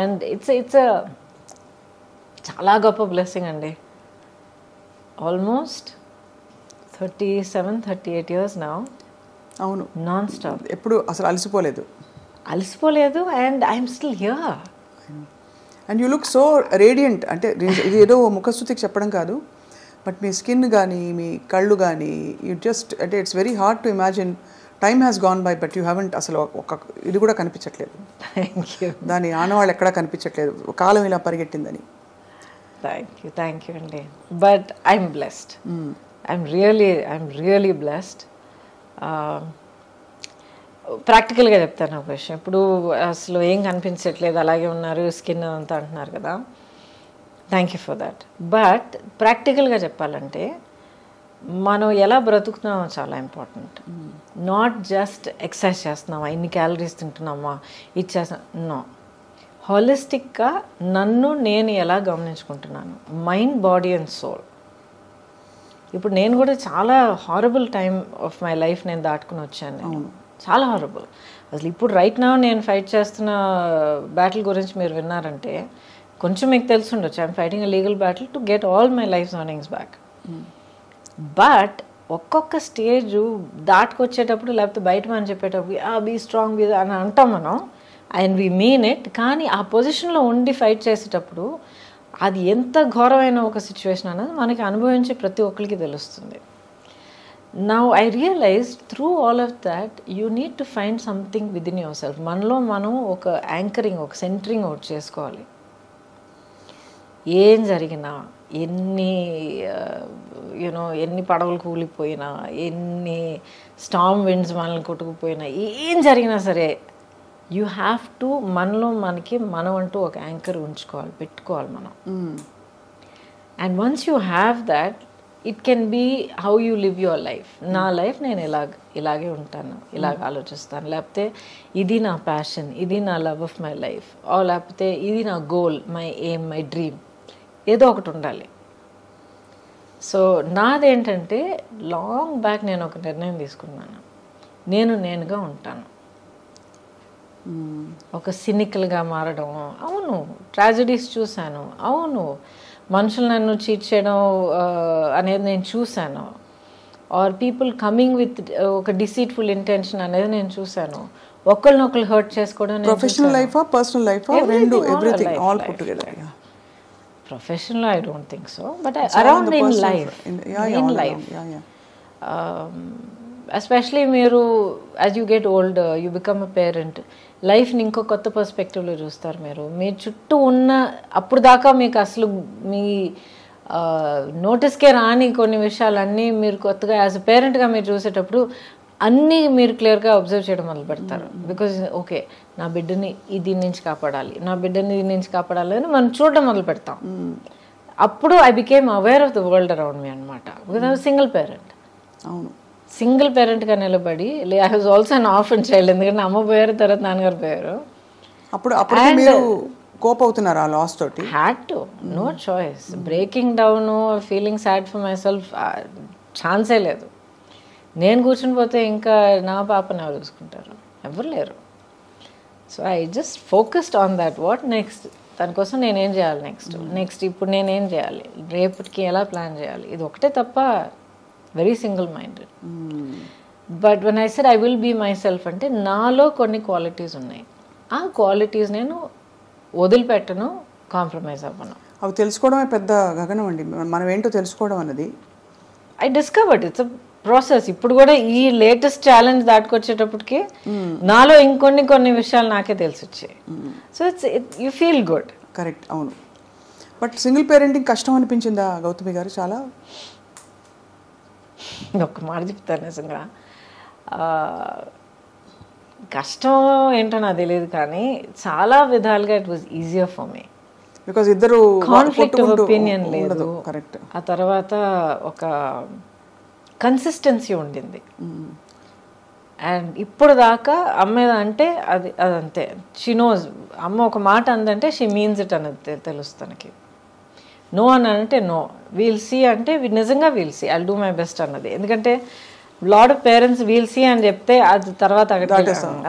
అండ్ ఇట్స్ చాలా గొప్ప బ్లెస్సింగ్ అండి. Almost 37-38 years now. అవును, నాన్ స్టాప్. ఎప్పుడు అసలు అలసిపోలేదు and I'm still here. And you look so radiant. అంటే ఇది ఏదో ముఖస్తుతికి చెప్పడం కాదు, బట్ మీ స్కిన్ కానీ మీ కళ్ళు కానీ యూ జస్ట్ అంటే it's very hard to imagine time has gone by but you haven't అసలు ఒక ఇది కూడా కనిపించట్లేదు. దాని ఆనవాళ్ళు ఎక్కడా కనిపించట్లేదు, కాలం ఇలా పరిగెట్టిందని. థ్యాంక్ యూ అండి. But I'm blessed. I'm really blessed. ప్రాక్టికల్గా చెప్తాను ఒక విషయం. ఇప్పుడు అసలు ఏం కనిపించట్లేదు, అలాగే ఉన్నారు, స్కిన్ అంతా అంటున్నారు కదా. Thank you for that. But ప్రాక్టికల్గా చెప్పాలంటే మనం ఎలా బ్రతుకుతున్నామో చాలా ఇంపార్టెంట్. నాట్ జస్ట్ ఎక్సర్సైజ్ చేస్తున్నామా, ఇన్ని క్యాలరీస్ తింటున్నామా, ఇచ్చేస్తా, నో. హాలిస్టిక్గా నన్ను నేను ఎలా గమనించుకుంటున్నాను, మైండ్, బాడీ అండ్ సోల్. ఇప్పుడు నేను కూడా చాలా horrible time of my life నేను దాటుకుని వచ్చాను. చాలా హారబుల్. అసలు ఇప్పుడు రైట్ నౌ నేను ఫైట్ చేస్తున్న బ్యాటిల్ గురించి మీరు విన్నారంటే కొంచెం మీకు తెలిసి ఉండొచ్చు. I'm fighting a legal battle to get all my life earnings back. But ఒక్కొక్క స్టేజ్ దాటుకొచ్చేటప్పుడు, లేకపోతే బయట మనం చెప్పేటప్పుడు బీ స్ట్రాంగ్ బీ అని అంటాం మనం, అండ్ వీ మీన్ ఇట్. కానీ ఆ పొజిషన్లో ఉండి ఫైట్ చేసేటప్పుడు అది ఎంత ఘోరమైన ఒక సిచ్యువేషన్ అన్నది మనకి అనుభవించే ప్రతి ఒక్కరికి తెలుస్తుంది. Now I realise through all of that you need to find something within yourself. మనలో మనం ఒక యాంకరింగ్, ఒక సెంటరింగ్ అవుట్ చేసుకోవాలి. ఏం జరిగినా, ఎన్ని పడవలు కూలిపోయినా, ఎన్ని స్టార్మ్ విండ్స్ మనల్ని కొట్టుకుపోయినా, ఏం జరిగినా సరే యూ హ్యావ్ టు మనలో మనం అంటూ ఒక యాంకర్ ఉంచుకోవాలి, పెట్టుకోవాలి మనం. And once you have that it can be how you live your life. నా లైఫ్ నేను ఇలాగే ఉంటాను, ఇలాగ ఆలోచిస్తాను, లేకపోతే ఇది నా ప్యాషన్, ఇది నా లవ్ ఆఫ్ మై లైఫ్, లేకపోతే ఇది నా goal, my aim, my dream, ఏదో ఒకటి ఉండాలి. సో నాదేంటంటే లాంగ్ బ్యాక్ నేను ఒక నిర్ణయం తీసుకున్నాను, నేనుగా ఉంటాను. ఒక సినికల్గా మారడం, అవును ట్రాజడీస్ చూశాను, అవును మనుషులు నన్ను చీట్ చేయడం అనేది నేను చూశాను, ఆర్ పీపుల్ కమింగ్ విత్ ఒక డిసీట్ఫుల్ ఇంటెన్షన్ అనేది నేను చూశాను, ఒకళ్ళనొకళ్ళు హర్ట్ చేసుకోవడం. ప్రొఫెషనల్ లైఫ్, పర్సనల్ లైఫ్, రెండు, everything all put together. Professional I don't think so, but around in life, especially మీరు as you get old you become a parent, లైఫ్ని ఇంకో కొత్త పర్స్పెక్టివ్లో చూస్తారు. మీ చుట్టూ ఉన్న అప్పుడు దాకా మీకు అసలు మీ నోటీస్కే రాని కొన్ని విషయాలన్నీ మీరు కొత్తగా యాజ్ అ పేరెంట్గా మీరు చూసేటప్పుడు అన్నీ మీరు క్లియర్గా అబ్జర్వ్ చేయడం మొదలు పెడతారు. బికాజ్ ఓకే నా బిడ్డని దీని నుంచి కాపాడాలి, నా బిడ్డని దీని నుంచి కాపాడాలి అని మనం చూడడం మొదలు పెడతాం. అప్పుడు I became aware of the world around me అనమాట. Because I was single parent. అవును, సింగిల్ పేరెంట్గా నిలబడి, I was also an orphan child. ఎందుకంటే అమ్మ పోయారు, తర్వాత నాన్నగారు పోయారు. అప్పుడు మీరు కోప్ అవుతున్నారు ఆ లాస్ తోటి? Had to, no choice. Breaking down, feeling sad for myself ఛాన్సే లేదు. నేను కూర్చుని పోతే ఇంకా నా పాపని ఎవరు చూసుకుంటారు? ఎవరు లేరు. So I just focused on that. What next, దానికోసం నేనేం చేయాలి, నెక్స్ట్ ఇప్పుడు నేనేం చేయాలి, రేపటికి ఎలా ప్లాన్ చేయాలి, ఇది ఒకటే తప్ప very single minded. But when I said I will be myself అంటే నాలో కొన్ని క్వాలిటీస్ ఉన్నాయి. ఆ క్వాలిటీస్ నేను వదిలిపెట్టను, కాంప్రమైజ్ అవ్వను. అవి తెలుసుకోవడమే పెద్ద గగనం అండి. మనం ఏంటో తెలుసుకోవడం అన్నది I discovered it's a process. ఇప్పుడు కూడా ఈ లేటెస్ట్ ఛాలెంజ్ దాటుకొచ్చేటప్పటికి నాలో ఇంకొన్ని విషయాలు నాకే తెలిసి వచ్చాయి. So you feel good. Correct, అవును. బట్ సింగిల్ పేరెంటింగ్ కష్టం అనిపించిందా గౌతమి గారు? చాలా ఒక్క మాట చెప్తాను నిజంగా, కష్టం ఏంటో నాకు తెలియదు కానీ చాలా విధాలుగా it was easier for me. Because ఇద్దరు కాన్ఫ్లిక్ట్ ఆఫ్ ఒపీనియన్ లేదు, కరెక్ట్. ఆ తర్వాత ఒక కన్సిస్టెన్సీ ఉండింది. అండ్ ఇప్పుడు దాకా అమ్మ అంటే అదంతే, షీ నోస్. అమ్మ ఒక మాట అందంటే షీ మీన్స్ ఇట్ అనేది తెలుసు తనకి. నో అని అంటే నో, వీల్ సీ అంటే నిజంగా we'll see, I'll do my best అన్నది. ఎందుకంటే lot of parents we'll see అని చెప్తే అది తర్వాత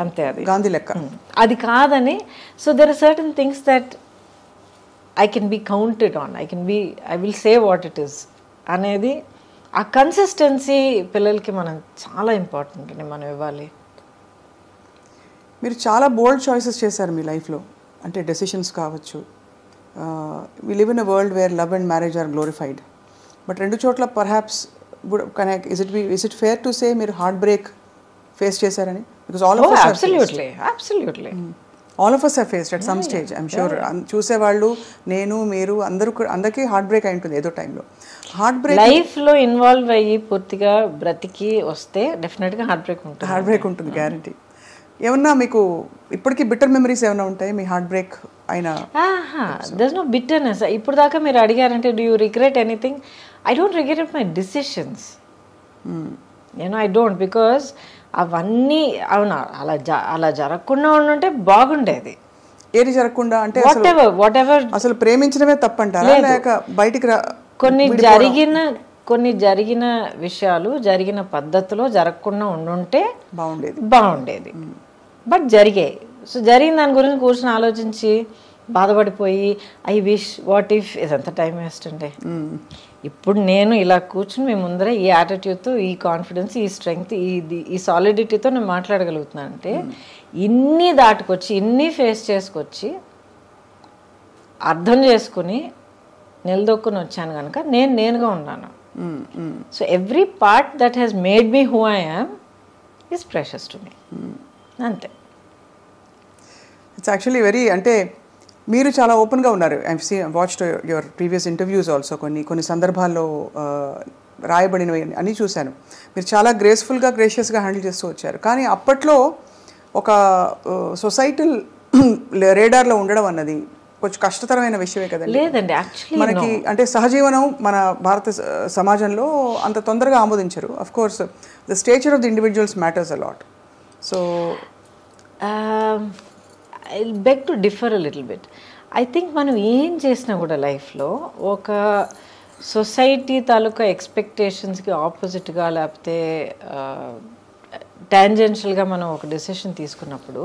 అంతే, అది గాంధీ లెక్క, అది కాదని. So there are certain things that I can be counted on, I will say what it is అనేది. ఆ కన్సిస్టెన్సీ పిల్లలకి మనం చాలా ఇంపార్టెంట్ అని మనం ఇవ్వాలి. మీరు చాలా బోల్డ్ చాయిసెస్ చేశారు మీ లైఫ్లో, అంటే డెసిషన్స్ కావచ్చు. We live in a world where love and marriage are glorified, but రెండు చోట్ల perhaps is it fair to say మీరు హార్ట్ బ్రేక్ ఫేస్ చేశారని? Because all of us have faced at some stage, I'm sure. చూసేవాళ్ళు, నేను, మీరు అందరికీ హార్ట్ బ్రేక్ అయి ఉంటుంది ఏదో టైంలో. హార్ట్ బ్రేక్ లైఫ్లో ఇన్వాల్వ్ అయ్యి పూర్తిగా బ్రతికి వస్తే డెఫినెట్గా హార్ట్ బ్రేక్ ఉంటుంది గ్యారంటీ. ఏమన్నా మీకు ఇప్పటికీ బిట్టర్ మెమరీస్ ఏమైనా ఉంటాయి మీ హార్ట్ బ్రేక్ అయినా? There is no bitterness. ఇప్పుడు దాకా మీరు అడిగారంటే do you regret anything? I don't regret my decisions, I don't. Because అవన్నీ అవునా అలా జరగకుండా ఉంటే బాగుండేది. ఏది జరగకుండా అంటే వాట్ ఎవర్ అసలు ప్రేమించడమే తప్పంటారా, లేక బయటికి కొన్ని జరిగిన విషయాలు జరిగిన పద్ధతిలో జరగకుండా ఉండుంటే బాగుండేది. బట్ జరిగాయి. సో జరిగిన దాని గురించి కూర్చొని ఆలోచించి బాధపడిపోయి ఐ విష్ వాట్ ఇఫ్ ఇదంతా టైం వేస్ట్ అండి. ఇప్పుడు నేను ఇలా కూర్చుని మీ ముందర ఈ యాటిట్యూడ్తో, ఈ కాన్ఫిడెన్స్, ఈ స్ట్రెంగ్త్, ఈ సాలిడిటీతో నేను మాట్లాడగలుగుతున్నాను అంటే ఇన్ని దాటుకొచ్చి, ఇన్ని ఫేస్ చేసుకొచ్చి, అర్థం చేసుకుని నిలదొక్కుని వచ్చాను కనుక నేనుగా ఉన్నాను. So every part that has made me who I am is precious to me, అంతే. ఇట్స్ యాక్చువల్లీ వెరీ, అంటే మీరు చాలా ఓపెన్గా ఉన్నారు. I watched your previous interviews also. కొన్ని సందర్భాల్లో రాయబడినవి అని చూశాను. మీరు చాలా గ్రేషియస్గా హ్యాండిల్ చేస్తూ వచ్చారు. కానీ అప్పట్లో ఒక సొసైటల్ రేడార్లో ఉండడం అన్నది కొంచెం కష్టతరమైన విషయమే కదండి. లేదండి, యాక్చువల్లీ మనకి అంటే సహజీవనం మన భారత సమాజంలో అంత తొందరగా ఆమోదించరు. Of course the stature of the individuals matters a lot. So I beg to differ a little bit. I think మనం ఏం చేసినా కూడా లైఫ్లో ఒక సొసైటీ తాలూకా ఎక్స్పెక్టేషన్స్కి ఆపోజిట్గా లేకపోతే టాంజెన్షియల్గా మనం ఒక డెసిషన్ తీసుకున్నప్పుడు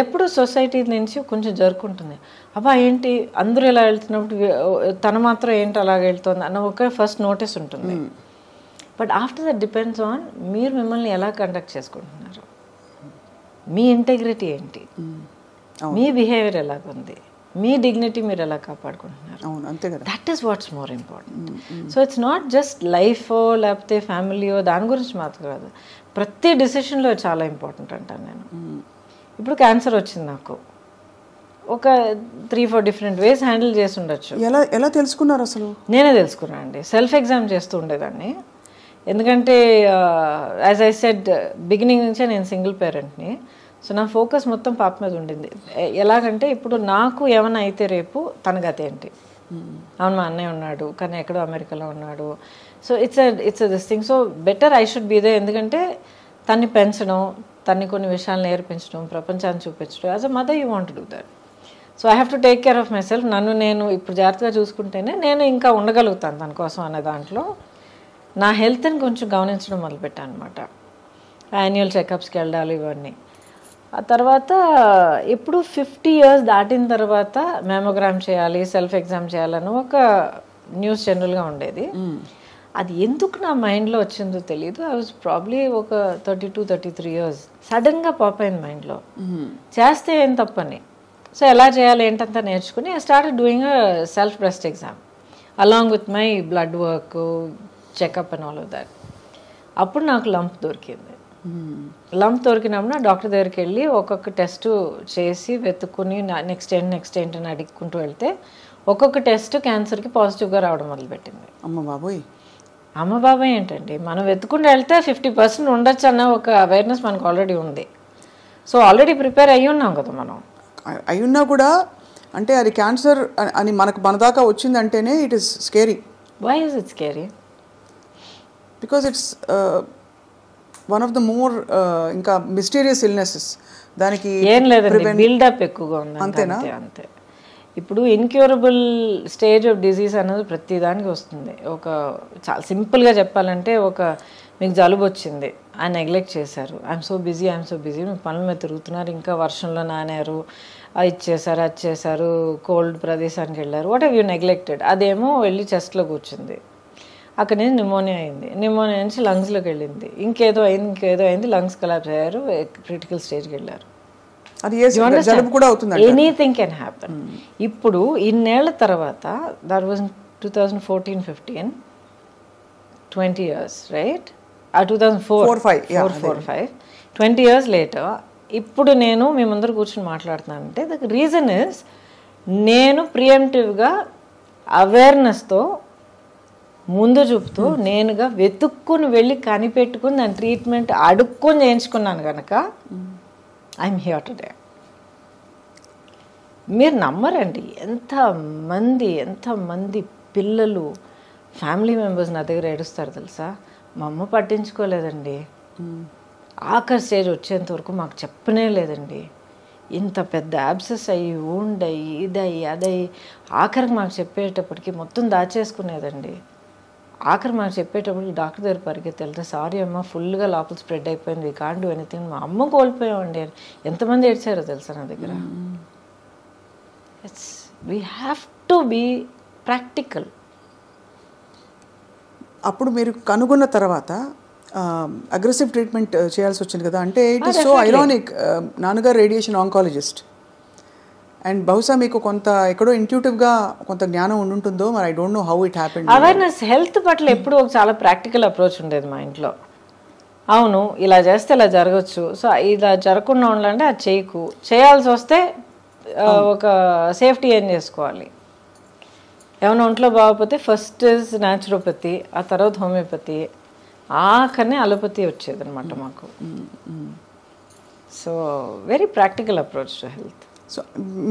ఎప్పుడు సొసైటీ నుంచి కొంచెం జరుపుకుంటుంది. అబ్బా ఏంటి అందరూ ఇలా వెళ్తున్నప్పుడు తను మాత్రం ఏంటి అలాగ వెళ్తుంది అన్న ఒక ఫస్ట్ నోటీస్ ఉంటుంది. But after that depends on మీరు మిమ్మల్ని ఎలా కండక్ట్ చేసుకుంటున్నారు, మీ ఇంటెగ్రిటీ ఏంటి, మీ బిహేవియర్ ఎలాగుంది, మీ డిగ్నిటీ మీరు ఎలా కాపాడుకుంటున్నారు. That is what's more important. So it's not just లైఫో లేకపోతే ఫ్యామిలీయో దాని గురించి మాత్రం కాదు, ప్రతి డెసిషన్లో చాలా ఇంపార్టెంట్ అంటాను నేను. ఇప్పుడు క్యాన్సర్ వచ్చింది నాకు, ఒక 3-4 డిఫరెంట్ వేస్ హ్యాండిల్ చేసి ఉండొచ్చు. ఎలా తెలుసుకున్నారు అసలు? నేనే తెలుసుకున్నాను అండి. సెల్ఫ్ ఎగ్జామ్ చేస్తూ ఉండేదాన్ని. ఎందుకంటే యాజ్ ఐ సెడ్ బిగినింగ్ నుంచే నేను సింగిల్ పేరెంట్ని. సో నా ఫోకస్ మొత్తం పాప మీద ఉండింది. ఎలాగంటే ఇప్పుడు నాకు ఏమైనా అయితే రేపు తన గత ఏంటి, అవును మా అన్నయ్య ఉన్నాడు కానీ ఎక్కడో అమెరికాలో ఉన్నాడు. So it's this thing. So better I should be there. ఎందుకంటే తన్ని పెంచడం, తన్ని కొన్ని విషయాలు నేర్పించడం, ప్రపంచాన్ని చూపించడం, as a mother you want do that. So I have to take care of myself. నన్ను నేను ఇప్పుడు జాగ్రత్తగా చూసుకుంటేనే నేను ఇంకా ఉండగలుగుతాను తన కోసం అనే దాంట్లో నా హెల్త్ని కొంచెం గమనించడం మొదలుపెట్టాను అనమాట. యాన్యువల్ చెకప్స్కి వెళ్ళాలి ఇవన్నీ. ఆ తర్వాత ఎప్పుడు 50 years దాటిన తర్వాత మ్యామోగ్రామ్ చేయాలి, సెల్ఫ్ ఎగ్జామ్ చేయాలని ఒక న్యూస్ జనరల్గా ఉండేది. అది ఎందుకు నా మైండ్లో వచ్చిందో తెలియదు. ఐ వాజ్ ప్రాబ్లీ ఒక 32-33 years. సడన్గా పాప్ అయింది మైండ్లో, చేస్తే ఏం తప్పని. సో ఎలా చేయాలి ఏంటంతా నేర్చుకుని I started doing a self breast exam along with my blood work, checkup and all of that. అప్పుడు నాకు లంప్ దొరికింది. లంప్ దొరికినప్పుడు డాక్టర్ దగ్గరికి వెళ్ళి ఒక్కొక్క టెస్ట్ చేసి వెతుక్కుని నెక్స్ట్ ఏంటి అని అడుక్కుంటూ వెళ్తే ఒక్కొక్క టెస్ట్ క్యాన్సర్కి పాజిటివ్గా రావడం మొదలుపెట్టింది. అమ్మ బాబోయ్. అమ్మ బాబాయ్ ఏంటండి, మనం వెతుకుంటూ వెళ్తే 50% ఉండొచ్చు అన్న ఒక అవేర్నెస్ మనకు ఆల్రెడీ ఉంది. సో ఆల్రెడీ ప్రిపేర్ అయ్యి ఉన్నాం కదా మనం. అయ్యున్నా కూడా అంటే అది క్యాన్సర్ అని మన దాకా వచ్చిందంటేనే it is scary. Why is it scary? Because it's one of the more ఇంకా మిస్టీరియస్ ఇల్నెసెస్. దానికి ఏం లేదండి, బిల్డప్ ఎక్కువగా ఉంది. అంతేనా? అంతే. ఇప్పుడు ఇన్క్యూరబుల్ స్టేజ్ ఆఫ్ డిజీజ్ అనేది ప్రతి దానికి వస్తుంది. ఒక చాలా సింపుల్గా చెప్పాలంటే, మీకు జలుబు వచ్చింది, ఆయన నెగ్లెక్ట్ చేశారు, ఐఎమ్ సో బిజీ మీ పనుల మీద తిరుగుతున్నారు, ఇంకా వర్షంలో నానారు, ఇది చేశారు అది చేశారు, కోల్డ్ ప్రదేశానికి వెళ్ళారు, వాట్ హ్యావ్ యూ నెగ్లెక్టెడ్. అదేమో వెళ్ళి చెస్ట్లో కూర్చుంది, అక్కడి నుంచి నిమోనియా అయింది, నిమోనియా నుంచి లంగ్స్లోకి వెళ్ళింది, ఇంకేదో అయింది, లంగ్స్ కొలాప్స్ అయ్యారు, క్రిటికల్ స్టేజ్కి వెళ్ళారు. Anything can happen. ఇప్పుడు ఇన్నేళ్ల తర్వాత, that was 2014-15, 20 years, right? 2004-5 20 years later, ఇప్పుడు నేను మీ ముందర కూర్చొని మాట్లాడుతున్నానంటే ద రీజన్ ఇస్, నేను ప్రియంటివ్గా అవేర్నెస్తో ముందు చూపుతూ నేనుగా వెతుక్కుని వెళ్ళి కనిపెట్టుకుని దాని ట్రీట్మెంట్ అడుక్కొని చేయించుకున్నాను కనుక ఐఎమ్ హియర్ టుడే. మీరు నమ్మరండి, ఎంతమంది పిల్లలు, ఫ్యామిలీ మెంబర్స్ నా దగ్గర ఏడుస్తారు తెలుసా. మా అమ్మ పట్టించుకోలేదండి, ఆఖరి స్టేజ్ వచ్చేంత వరకు మాకు చెప్పనే లేదండి, ఇంత పెద్ద యాబ్సెస్ అయ్యి ఉండయి ఇదయ్యి అదయ్యి, ఆఖరికి మాకు చెప్పేటప్పటికి మొత్తం దాచేసుకునేదండి. ఆఖరి మాకు చెప్పేటప్పటికి డాక్టర్ దగ్గర పరిగెత్తి వెళ్తే, సారీ అమ్మ ఫుల్గా లోపల స్ప్రెడ్ అయిపోయింది, వీ కాంట్ డూ ఎనీథింగ్. మా అమ్మ కోల్పోయామండి. ఎంతమంది ఏడ్చారో తెలుసా నా దగ్గర. We have to be practical. అప్పుడు మీరు కనుగొన్న తర్వాత అగ్రెసివ్ ట్రీట్మెంట్ చేయాల్సి వచ్చింది కదా. అంటే ఇట్ ఈస్ సో ఐరానిక్, నాన్నగారు రేడియేషన్ ఆంకాలజిస్ట్, అండ్ బహుశా మీకు కొంత ఎక్కడో ఇంట్యూటివ్గా కొంత జ్ఞానం ఉంటుందో మరి. I don't know how it happened. Awareness health పట్ల ఎప్పుడు ఒక చాలా ప్రాక్టికల్ అప్రోచ్ ఉండేది మా ఇంట్లో. అవును, ఇలా చేస్తే ఇలా జరగచ్చు, సో ఇలా జరగకుండా ఉండాలంటే అది చేయకు, చేయాల్సి వస్తే ఒక సేఫ్టీ ఏం చేసుకోవాలి. ఏమైనా ఒంట్లో బాగోకపోతే ఫస్ట్ ఇస్ న్యాచురోపతి, ఆ తర్వాత హోమియోపతి, ఆఖరిని అలోపతి వచ్చేది అనమాట మాకు. So very practical approach to health. So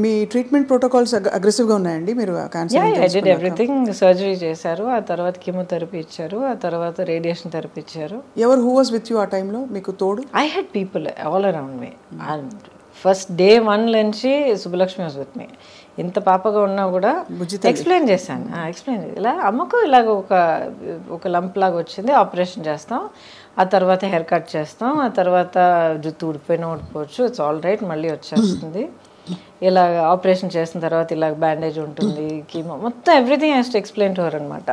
me treatment protocols అగ్రెసివ్గా ఉన్నాయండి? మీరు cancer I did everything. Surgery చేశారు, ఆ తర్వాత కీమోథెరపీ ఇచ్చారు, ఆ తర్వాత రేడియేషన్ థెరపీ ఇచ్చారు. హూ వాజ్ విత్ యూ ఆ టైంలో మీకు తోడు? I had people all around me. And first day 1 నుంచి సుబ్బలక్ష్మి వాజ్ విత్ మీ. ఇంత పాపగా ఉన్నా కూడా ఎక్స్ప్లెయిన్ చేశాను, ఇలా అమ్మకు ఇలాగ ఒక లంప్ లాగా వచ్చింది, ఆపరేషన్ చేస్తాం, ఆ తర్వాత హెయిర్ కట్ చేస్తాం, ఆ తర్వాత జుట్టు ఊడిపోయినా ఊడిపోవచ్చు, ఇట్స్ ఆల్ రైట్, మళ్ళీ వచ్చేస్తుంది, ఇలా ఆపరేషన్ చేసిన తర్వాత ఇలా బ్యాండేజ్ ఉంటుంది, కీమో, మొత్తం everything has to explain to her అనమాట.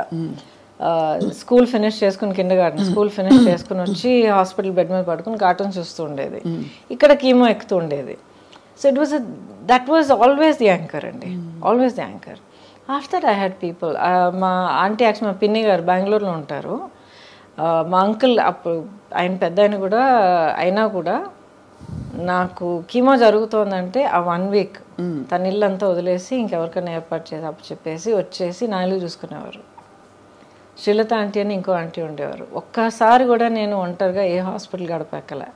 స్కూల్ ఫినిష్ చేసుకుని, కిండర్గార్టెన్ స్కూల్ ఫినిష్ చేసుకుని వచ్చి హాస్పిటల్ బెడ్ మీద పడుకుని కార్టూన్ చూస్తూ ఉండేది, ఇక్కడ కీమో ఎక్కుతూ ఉండేది. So that was always the anchor అండి, always the anchor. After that I had people. మా ఆంటీ యాక్చువల్ మా పిన్ని గారు బెంగళూరులో ఉంటారు. మా అంకుల్ అప్పుడు ఆయన పెద్ద అయినా కూడా నాకు కీమో జరుగుతోందంటే ఆ 1 week తన ఇల్లంతా వదిలేసి ఇంకెవరికైనా ఏర్పాటు చేసి అప్పు చెప్పేసి వచ్చేసి నా ఇల్లు చూసుకునేవారు. శ్రీలత ఆంటీ అని ఇంకో ఆంటీ ఉండేవారు. ఒక్కసారి కూడా నేను ఒంటరిగా ఏ హాస్పిటల్ గడపెక్కలే,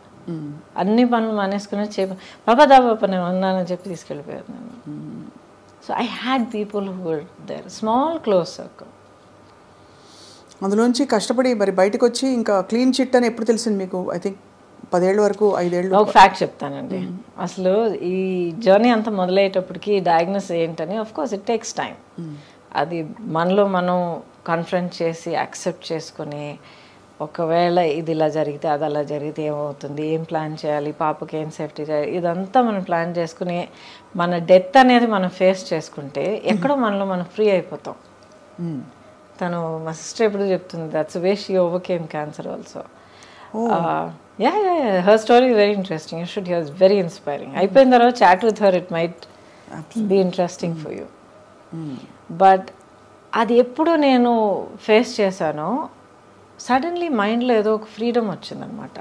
అన్ని పనులు మానేసుకుని బాబా నేను ఉన్నానని చెప్పి తీసుకెళ్ళిపోయారు నన్ను. So I had people who were there, small close circle. అందులోంచి కష్టపడి మరి బయటకు వచ్చి ఇంకా క్లీన్ చిట్ అని ఎప్పుడు తెలిసింది మీకు? ఐ థింక్ 10 ఏళ్ళ వరకు, 5 ఏళ్ళు. ఒక ఫ్యాక్ట్ చెప్తానండి. అసలు ఈ జర్నీ అంతా మొదలయ్యేటప్పటికి డయాగ్నోస్ ఏంటని, of course it takes time. అది మనలో మనం కన్ఫ్రంట్ చేసి యాక్సెప్ట్ చేసుకుని, ఒకవేళ ఇది ఇలా జరిగితే అది అలా జరిగితే ఏమవుతుంది, ఏం ప్లాన్ చేయాలి, పాపకి ఏం సేఫ్టీ చేయాలి, ఇదంతా మనం ప్లాన్ చేసుకుని మన డెత్ అనేది మనం ఫేస్ చేసుకుంటే ఎక్కడో మనలో మనం ఫ్రీ అయిపోతాం. తను మా సిస్టర్ ఎప్పుడు చెప్తుంది, that's way she overcame cancer also. Her story very interesting, you should hear, it's very inspiring. అయిపోయిన తర్వాత chat with her, it might be interesting for you. But అది ఎప్పుడు నేను ఫేస్ చేశానో సడన్లీ మైండ్లో ఏదో ఒక ఫ్రీడమ్ వచ్చిందనమాట.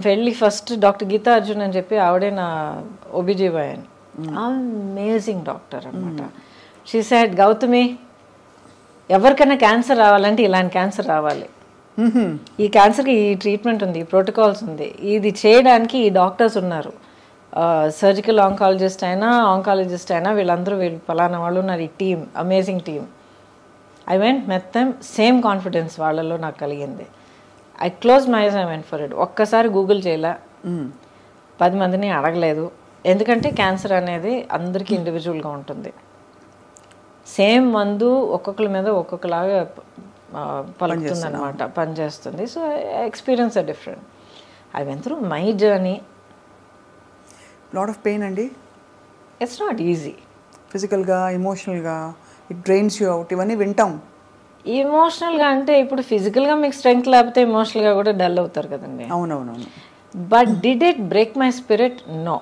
వెళ్ళి ఫస్ట్ డాక్టర్ గీతా అర్జున్ అని చెప్పి, ఆవిడే నా OBGYN, అమేజింగ్ డాక్టర్ అనమాట. షీ సెడ్, గౌతమి ఎవరికైనా క్యాన్సర్ రావాలంటే ఇలాంటి క్యాన్సర్ రావాలి. ఈ క్యాన్సర్కి ఈ ట్రీట్మెంట్ ఉంది, ఈ ప్రోటోకాల్స్ ఉంది, ఇది చేయడానికి ఈ డాక్టర్స్ ఉన్నారు. సర్జికల్ ఆంకాలజిస్ట్ అయినా ఆంకాలజిస్ట్ అయినా వీళ్ళు పలానా వాళ్ళు ఉన్నారు. ఈ team amazing team. I went met them. Same confidence వాళ్ళలో నాకు కలిగింది. I close my eyes, I went for it. ఒక్కసారి గూగుల్ చేయలే, 10 మందిని అడగలేదు. ఎందుకంటే క్యాన్సర్ అనేది అందరికీ ఇండివిజువల్గా ఉంటుంది. సేమ్ మందు ఒక్కొక్కరి మీద ఒక్కొక్కలాగా పలుకుతుంది అనమాట, పనిచేస్తుంది. So experience are different. I went through my journey. Lot of pain అండి. It's not easy. ఫిజికల్గా, ఎమోషనల్గా ఇట్ డ్రైన్స్ యూ అవుట్, ఇవన్నీ వింటాం. ఎమోషనల్గా అంటే ఇప్పుడు ఫిజికల్గా మీకు స్ట్రెంగ్త్ లేకపోతే ఎమోషనల్గా కూడా డల్ అవుతారు కదండి. అవునవునవును. But did it break my spirit? No.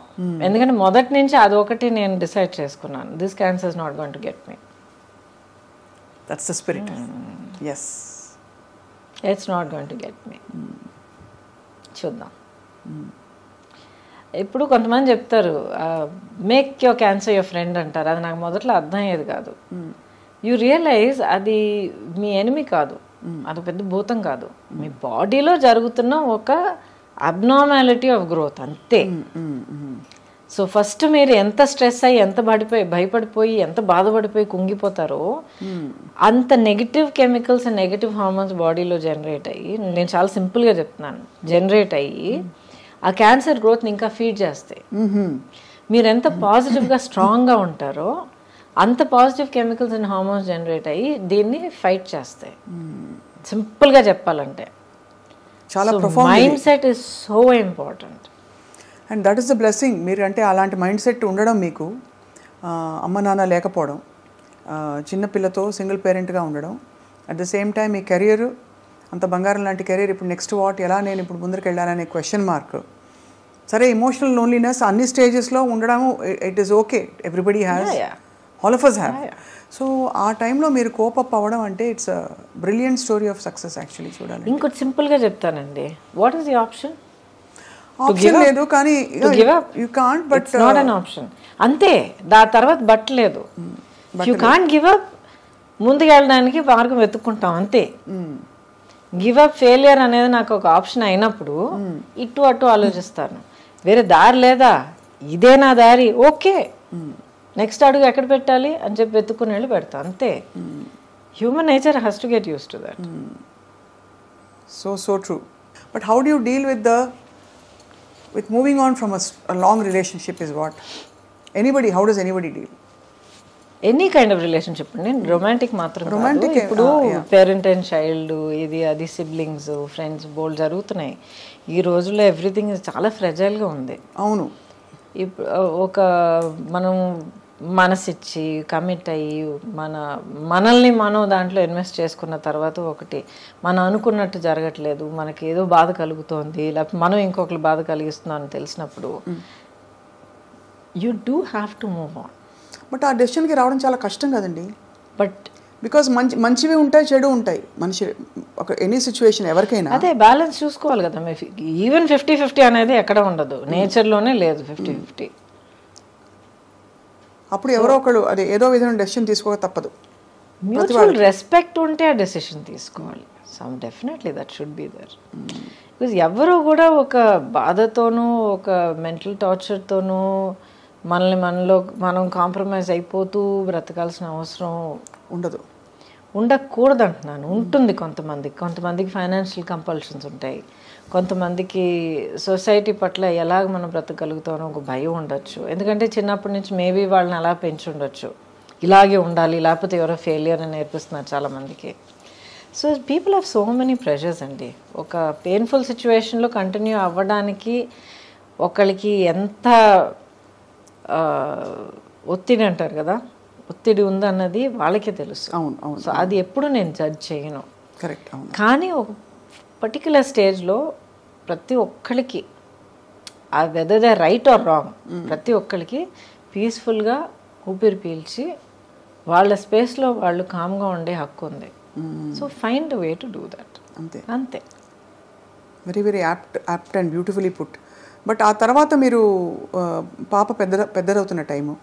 ఎందుకంటే మొదటి నుంచి అదొకటి నేను డిసైడ్ చేసుకున్నాను, this cancer is not going to get me. That's the spirit. Yes, it's not going to get me. చూద్దాం. ఇప్పుడు కొంతమంది చెప్తారు make your cancer your friend అంటారు. అది నాకు మొదట్లో అర్థం అయ్యేది కాదు. యూ రియలైజ్ అది మీ ఎనిమి కాదు, అది పెద్ద భూతం కాదు, మీ బాడీలో జరుగుతున్న ఒక అబ్నార్మాలిటీ ఆఫ్ గ్రోత్ అంతే. సో ఫస్ట్ మీరు ఎంత స్ట్రెస్ అయ్యి, ఎంత భయపడిపోయి, ఎంత బాధపడిపోయి కుంగిపోతారో అంత negative chemicals and negative hormones బాడీలో జనరేట్ అయ్యి, నేను చాలా సింపుల్గా చెప్తున్నాను, జనరేట్ అయ్యి ఆ క్యాన్సర్ గ్రోత్ని ఇంకా ఫీడ్ చేస్తాయి. మీరు ఎంత పాజిటివ్గా స్ట్రాంగ్గా ఉంటారో అంత positive chemicals and hormones generate అయ్యి దీన్ని ఫైట్ చేస్తాయి. సింపుల్గా చెప్పాలంటే చాలా mind set is so important. And that is the blessing. మీరు అంటే అలాంటి మైండ్ సెట్ ఉండడం, మీకు అమ్మ నాన్న లేకపోవడం, చిన్నపిల్లతో సింగిల్ పేరెంట్గా ఉండడం, at the same time me career అంత బంగారం లాంటి కెరీర్, ఇప్పుడు నెక్స్ట్ వాట్, ఎలా నేను ఇప్పుడు ముందరికి వెళ్ళాలనే క్వశ్చన్ మార్క్. సరే, ఎమోషనల్ లోన్లీనెస్ అన్ని స్టేజెస్లో ఉండడం, it is okay, everybody has, all of us have. So ఆ టైంలో మీరు కోపప్ అవ్వడం అంటే it's brilliant story of success actually. చూడాలి. ఇంకోటి సింపుల్గా చెప్తానండి, what is the option? Option లేదు, కానీ you can't, but not an option అంతే. దాని తర్వాత బట్టలేదు. You can't give up. ముందుకు వెళ్ళడానికి మార్గం వెతుక్కుంటాం అంతే. గివ్ అప్, ఫెయిలియర్ అనేది నాకు ఒక ఆప్షన్ అయినప్పుడు ఇటు అటు ఆలోచిస్తాను. వేరే దారి లేదా, ఇదే నా దారి, ఓకే, నెక్స్ట్ అడుగు ఎక్కడ పెట్టాలి అని చెప్పి వెతుక్కుని వెళ్ళి పెడతా అంతే. Human nature has to get use to that. So true. But how do you deal with moving on from a long relationship is what? How does anybody deal? Any kind of relationship అండి, రొమాంటిక్ మాత్రం కాదు. ఇప్పుడు పేరెంట్ అండ్ చైల్డ్, ఇది అది, సిబ్లింగ్స్, ఫ్రెండ్స్ బోల్డ్ జరుగుతున్నాయి ఈ రోజుల్లో. ఎవ్రీథింగ్ చాలా ఫ్రెజైల్గా ఉంది. అవును. ఇప్పుడు మనం మనసిచ్చి కమిట్ అయ్యి మనల్ని మనం దాంట్లో ఇన్వెస్ట్ చేసుకున్న తర్వాత ఒకటి మనం అనుకున్నట్టు జరగట్లేదు, మనకి ఏదో బాధ కలుగుతోంది, లేకపోతే మనం ఇంకొకరు బాధ కలిగిస్తున్నాం అని తెలిసినప్పుడు you do have to move on. But ఆ డెసిషన్కి రావడం చాలా కష్టం కదండి. బట్ బికాస్ మంచివి ఉంటాయి, చెడు ఉంటాయి. మనిషి ఒక ఎనీ సిచ్యువేషన్ ఎవరికైనా అదే బ్యాలెన్స్ చూసుకోవాలి కదా. ఈవెన్ 50-50 అనేది ఎక్కడ ఉండదు, నేచర్లోనే లేదు 50-50. అప్పుడు ఎవరో ఒకళ్ళు అది ఏదో విధంగా డెసిషన్ తీసుకోక తప్పదు. మ్యూచువల్ రెస్పెక్ట్ ఉంటే ఆ డెసిషన్ తీసుకోవాలి. Definitely that should be there. Because ఎవరు కూడా ఒక బాధతోనూ ఒక మెంటల్ టార్చర్తోనూ మనం కాంప్రమైజ్ అయిపోతూ బ్రతకాల్సిన అవసరం ఉండకూడదు అంటున్నాను. ఉంటుంది కొంతమందికి ఫైనాన్షియల్ కంపల్షన్స్ ఉంటాయి, కొంతమందికి సొసైటీ పట్ల ఎలాగ మనం బ్రతకగలుగుతామో ఒక భయం ఉండొచ్చు. ఎందుకంటే చిన్నప్పటి నుంచి మేబీ వాళ్ళని అలా పెంచి ఉండొచ్చు, ఇలాగే ఉండాలి లేకపోతే ఎవరో ఫెయిలియర్ అని నేర్పిస్తున్నారు చాలామందికి. So people have so many pressures అండి. ఒక పెయిన్ఫుల్ సిచ్యువేషన్లో కంటిన్యూ అవ్వడానికి ఒకరికి ఎంత ఒత్తిడి అంటారు కదా, ఒత్తిడి ఉందన్నది వాళ్ళకే తెలుసు. అవును. సో అది ఎప్పుడు నేను జడ్జ్ చేయను. కరెక్ట్. కానీ ఒక పర్టిక్యులర్ స్టేజ్లో ప్రతి ఒక్కరికి ఆ whether they right are wrong, ప్రతి ఒక్కరికి పీస్ఫుల్గా ఊపిరి పీల్చి వాళ్ళ స్పేస్లో వాళ్ళు కామ్గా ఉండే హక్కు ఉంది. So find way to do that. అంతే. Very very apt and beautifully put. But ఆ తర్వాత మీరు పాప పెద్దదవుతున్న టైము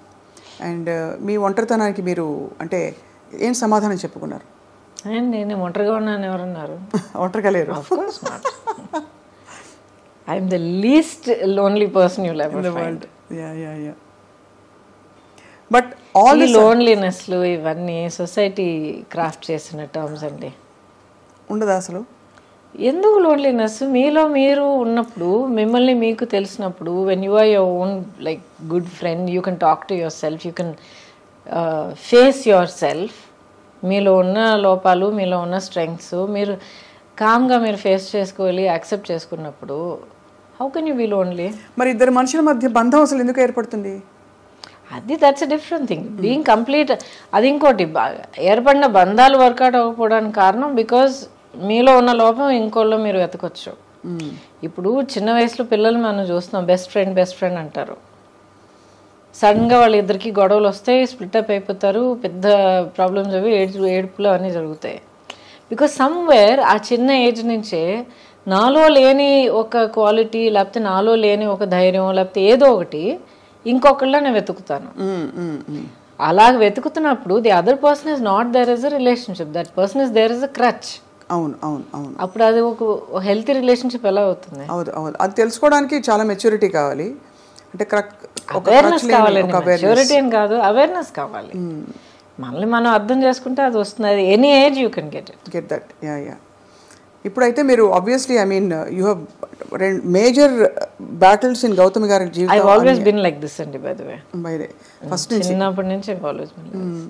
అండ్ మీ ఒంటరితనానికి మీరు అంటే ఏం సమాధానం చెప్పుకున్నారు? నేను ఒంటరిగా ఉన్నాను ఎవరన్నారు? ఒంటరిగా లేరు. Of course not. I'm the least lonely person you'll ever find. Yeah. But all ఈ లోన్లీనెస్లు ఇవన్నీ సొసైటీ క్రాఫ్ట్ చేసిన టర్మ్స్ అండి. ఉండదా అసలు? ఎందుకు లోన్లీనెస్? మీలో మీరు ఉన్నప్పుడు, మిమ్మల్ని మీకు తెలిసినప్పుడు, when you are your own like good friend, you can talk to your self, you can face yourself. మీలో ఉన్న లోపాలు, మీలో ఉన్న స్ట్రెంగ్స్ మీరు కామ్గా మీరు ఫేస్ చేసుకోవాలి, యాక్సెప్ట్ చేసుకున్నప్పుడు how can you be lonely? మరి ఇద్దరు మనుషుల మధ్య బంధం అసలు ఎందుకు ఏర్పడుతుంది? అది that's a different thing. Being complete అది ఇంకోటి. ఏర్పడిన బంధాలు వర్కౌట్ అవ్వకపోవడానికి కారణం బికాజ్ మీలో ఉన్న లోపం ఇంకోళ్ళు మీరు వెతకొచ్చు. ఇప్పుడు చిన్న వయసులో పిల్లలు మనం చూస్తున్నాం, బెస్ట్ ఫ్రెండ్ అంటారు. సడన్గా వాళ్ళిద్దరికి గొడవలు వస్తాయి, స్ప్లిటప్ అయిపోతారు, పెద్ద ప్రాబ్లమ్స్ అవి ఏడుపులు అవన్నీ జరుగుతాయి. బికాజ్ సమ్వేర్ ఆ చిన్న ఏజ్ నుంచే నాలో లేని ఒక క్వాలిటీ, లేకపోతే నాలో లేని ఒక ధైర్యం, లేకపోతే ఏదో ఒకటి ఇంకొకళ్ళ నేను వెతుకుతాను. అలా వెతుకుతున్నప్పుడు the other person is not there is a relationship, that person is there is a crutch. అవును. అప్పుడు అది ఒక హెల్తీ రిలేషన్షిప్ ఎలా అవుతుంది? అవును. అది తెలుసుకోవడానికి చాలా మెచ్యూరిటీ కావాలి. అంటే అవేర్నెస్ కావాలండి. మెచ్యూరిటీ అని కాదు, అవేర్నెస్ కావాలి. మనల్ని మనం అర్థం చేసుకుంటే అది వస్తుంది. అది any age you can get that. Yeah. ఇప్పుడైతే మీరు obviously I mean you have major battles in Gautami గారి జీవితం. I always been like this అండి. బై ద వే ఫస్ట్ నుంచి చిన్నప్పటి నుంచి I always been like this.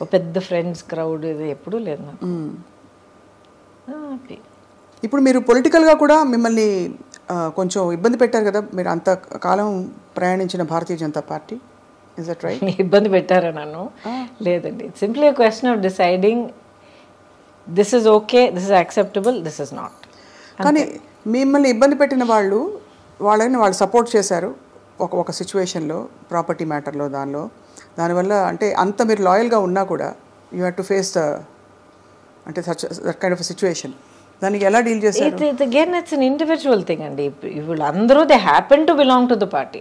ఒక పెద్ద ఫ్రెండ్స్ క్రౌడ్ ఇది ఎప్పుడూ లేదు నాకు. ఇప్పుడు మీరు పొలిటికల్గా కూడా మిమ్మల్ని కొంచెం ఇబ్బంది పెట్టారు కదా, మీరు అంత కాలం ప్రయాణించిన Bharatiya Janata Party. Is that right? ఇబ్బంది పెట్టారా నన్ను? లేదండి. Simply a question of deciding this is okay, this is acceptable, this is not. కానీ మిమ్మల్ని ఇబ్బంది పెట్టిన వాళ్ళని వాళ్ళు సపోర్ట్ చేశారు ఒక సిచ్యువేషన్లో, ప్రాపర్టీ మ్యాటర్లో, దానివల్ల అంటే అంత మీరు లాయల్గా ఉన్నా కూడా యూ హ్యావ్ టు ఫేస్ అంటే దట్ కైండ్ ఆఫ్ సిచ్యువేషన్. దానికి ఎలా డీల్ చేశారు? ఇట్స్ అన్ ఇండివిజువల్ థింగ్ అండి. ఇప్పుడు అందరూ they happen to belong to the party,